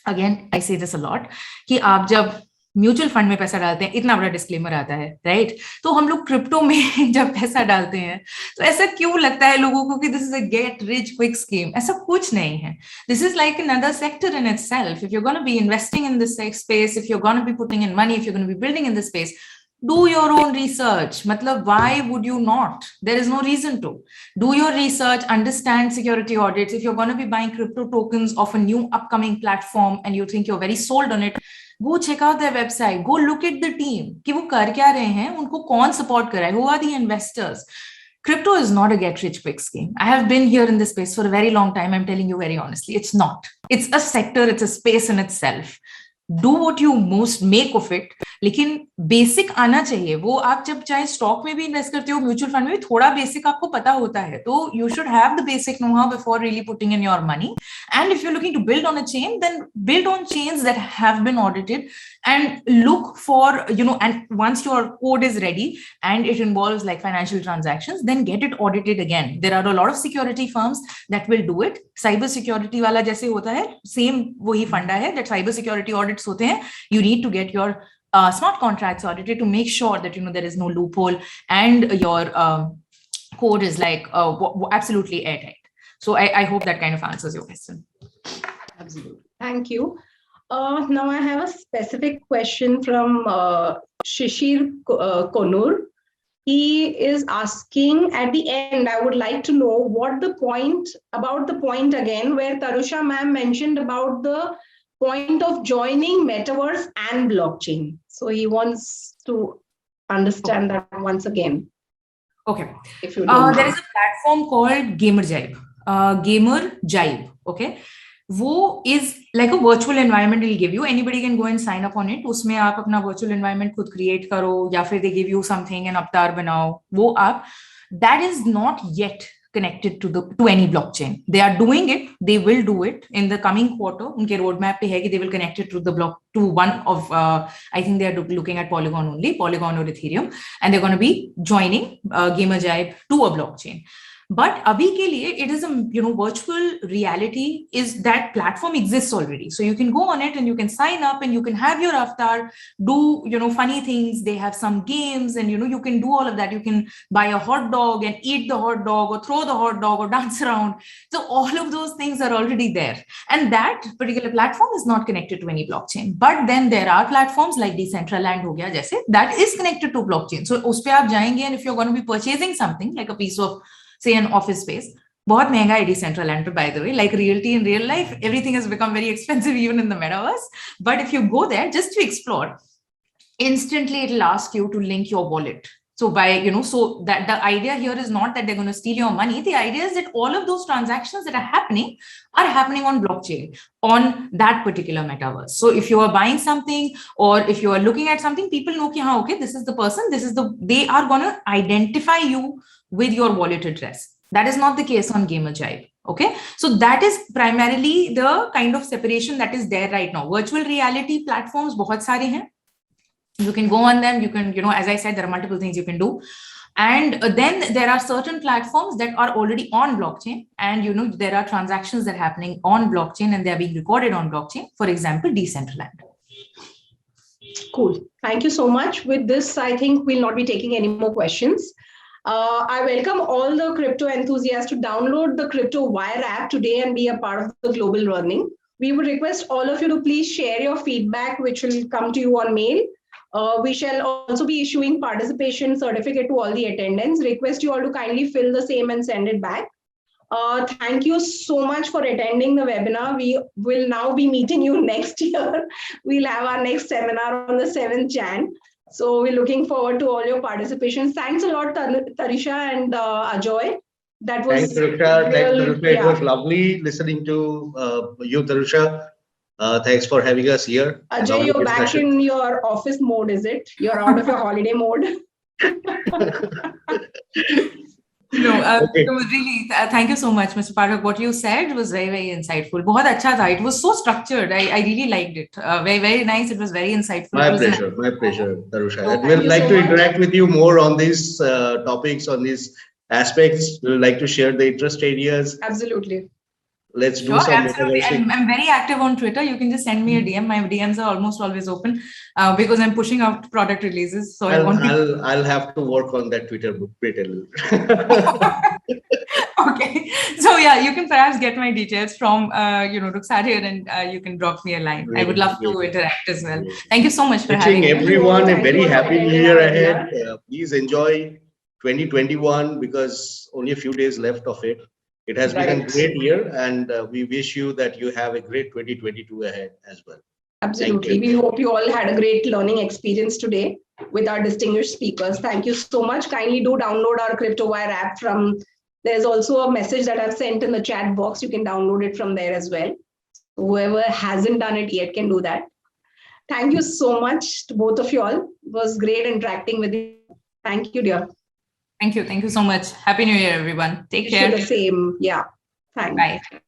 again I say this a lot कि आप जब mutual fund में पैसा डालते हैं, इतना बड़ा disclaimer आता है, राइट? तो हम लोग क्रिप्टो में जब पैसा डालते हैं तो ऐसा क्यों लगता है लोगों को कि this is a get rich quick scheme? ऐसा कुछ नहीं है. This is like another sector in itself. If you are gonna be investing in this space, if you are gonna be putting in money, if you are gonna be building in this space, do your own research. Matlab, why would you not? There is no reason to. Do your research, understand security audits. If you're going to be buying crypto tokens of a new upcoming platform and you think you're very sold on it, go check out their website. Go look at the team. कि वो कर क्या रहे हैं, उनको कौन support कर रहा है, who are the investors. Crypto is not a get rich quick scheme. I have been here in this space for a very long time. I'm telling you very honestly, it's not. It's a sector, it's a space in itself. Do what you most make of it, लेकिन basic आना चाहिए. वो आप जब चाहे stock में भी invest करते हो, म्यूचुअल फंड में भी थोड़ा बेसिक आपको पता होता है, तो you should have the basic know how before really putting in your money. And if you are looking to build on a chain, then build on chains that have been audited and look for, and once your code is ready and it involves like financial transactions, then get it audited again. There are a lot of security firms that will do it. Cyber security वाला जैसे होता है, same वही फंडा है that cyber security audits होते हैं. You need to get your smart contracts audited to make sure that there is no loophole and your code is like absolutely airtight. So I hope that kind of answers your question. Absolutely. Thank you. Now I have a specific question from Shishir Konur. He is asking at the end, I would like to know about the point again where Tarusha ma'am mentioned about the point of joining metaverse and blockchain. So he wants to understand that once again. Okay. If you don't there is a platform called Gamerjibe. Gamerjibe. Okay. वो is like a virtual environment will give you. Anybody can go and sign up on it. उसमें आप अपना virtual environment खुद create करो या फिर they give you something and अवतार बनाओ वो आप. That is not yet connected to any blockchain. They are doing it. They will do it in the coming quarter. उनके roadmap पे है कि they will connect it to one of I think they are looking at Polygon only, Polygon or Ethereum, and they're going to be joining Gamerjibe to a blockchain. But abhi ke liye, it is a virtual reality is that platform exists already. So you can go on it and you can sign up and you can have your avatar do funny things. They have some games and you can do all of that. You can buy a hot dog and eat the hot dog or throw the hot dog or dance around. So all of those things are already there. And that particular platform is not connected to any blockchain. But then there are platforms like Decentraland ho gaya jaise that is connected to blockchain. So us pe aap jayenge and if you're going to be purchasing something like a piece of say an office space, बहुत महंगा है Decentraland पे, by the way. Like realty in real life, everything has become very expensive even in the metaverse. But if you go there just to explore, instantly it'll ask you to link your wallet. So by so that the idea here is not that they're going to steal your money. The idea is that all of those transactions that are happening on blockchain on that particular metaverse. So if you are buying something or if you are looking at something, people know ki, okay, this is the person, they are going to identify you with your wallet address. That is not the case on Gamerjibe. Okay, so that is primarily the kind of separation that is there right now. Virtual reality platforms bahut sare hain. You can go on them. You can, as I said, there are multiple things you can do. And then there are certain platforms that are already on blockchain, and there are transactions that are happening on blockchain and they are being recorded on blockchain. For example, Decentraland. Cool. Thank you so much. With this, I think we'll not be taking any more questions. I welcome all the crypto enthusiasts to download the Crypto Wire app today and be a part of the global learning. We would request all of you to please share your feedback, which will come to you on mail. We shall also be issuing participation certificate to all the attendants. Request you all to kindly fill the same and send it back. Thank you so much for attending the webinar. We will now be meeting you next year. We'll have our next seminar on the 7th Jan. So we're looking forward to all your participation. Thanks a lot, Tarisha and Ajoy. That was Thanks, Tarusha. It was lovely listening to you, Tarusha. Thanks for having us here. Ajay, you're back in your office mode, is it? You're out of your holiday mode. Okay. Really, thank you so much, Mr. Pathak. What you said was very, very insightful. बहुत अच्छा था. It was so structured. I really liked it. Very, very nice. It was very insightful. My pleasure, Tarusha. And we'd like to interact with you more on these topics, on these aspects. We'd like to share the interest areas. Absolutely. Let's do some. Absolutely. I'm very active on Twitter. You can just send me a DM. My DMs are almost always open because I'm pushing out product releases. So I'll have to work on that Twitter book pretty little. Okay. So yeah, you can perhaps get my details from Ruxarhir and you can drop me a line. I would love to interact as well. Thank you so much for having me. Wishing everyone a very happy new year ahead. Please enjoy 2021 because only a few days left of it. It has been a great year, and we wish you that you have a great 2022 ahead as well. Absolutely. We hope you all had a great learning experience today with our distinguished speakers. Thank you so much. Kindly do download our CryptoWire app there's also a message that I've sent in the chat box. You can download it from there as well. Whoever hasn't done it yet can do that. Thank you so much to both of you all. It was great interacting with you. Thank you, dear. Thank you. Thank you so much. Happy New Year, everyone. Take care. The same. Yeah. Thanks. Bye.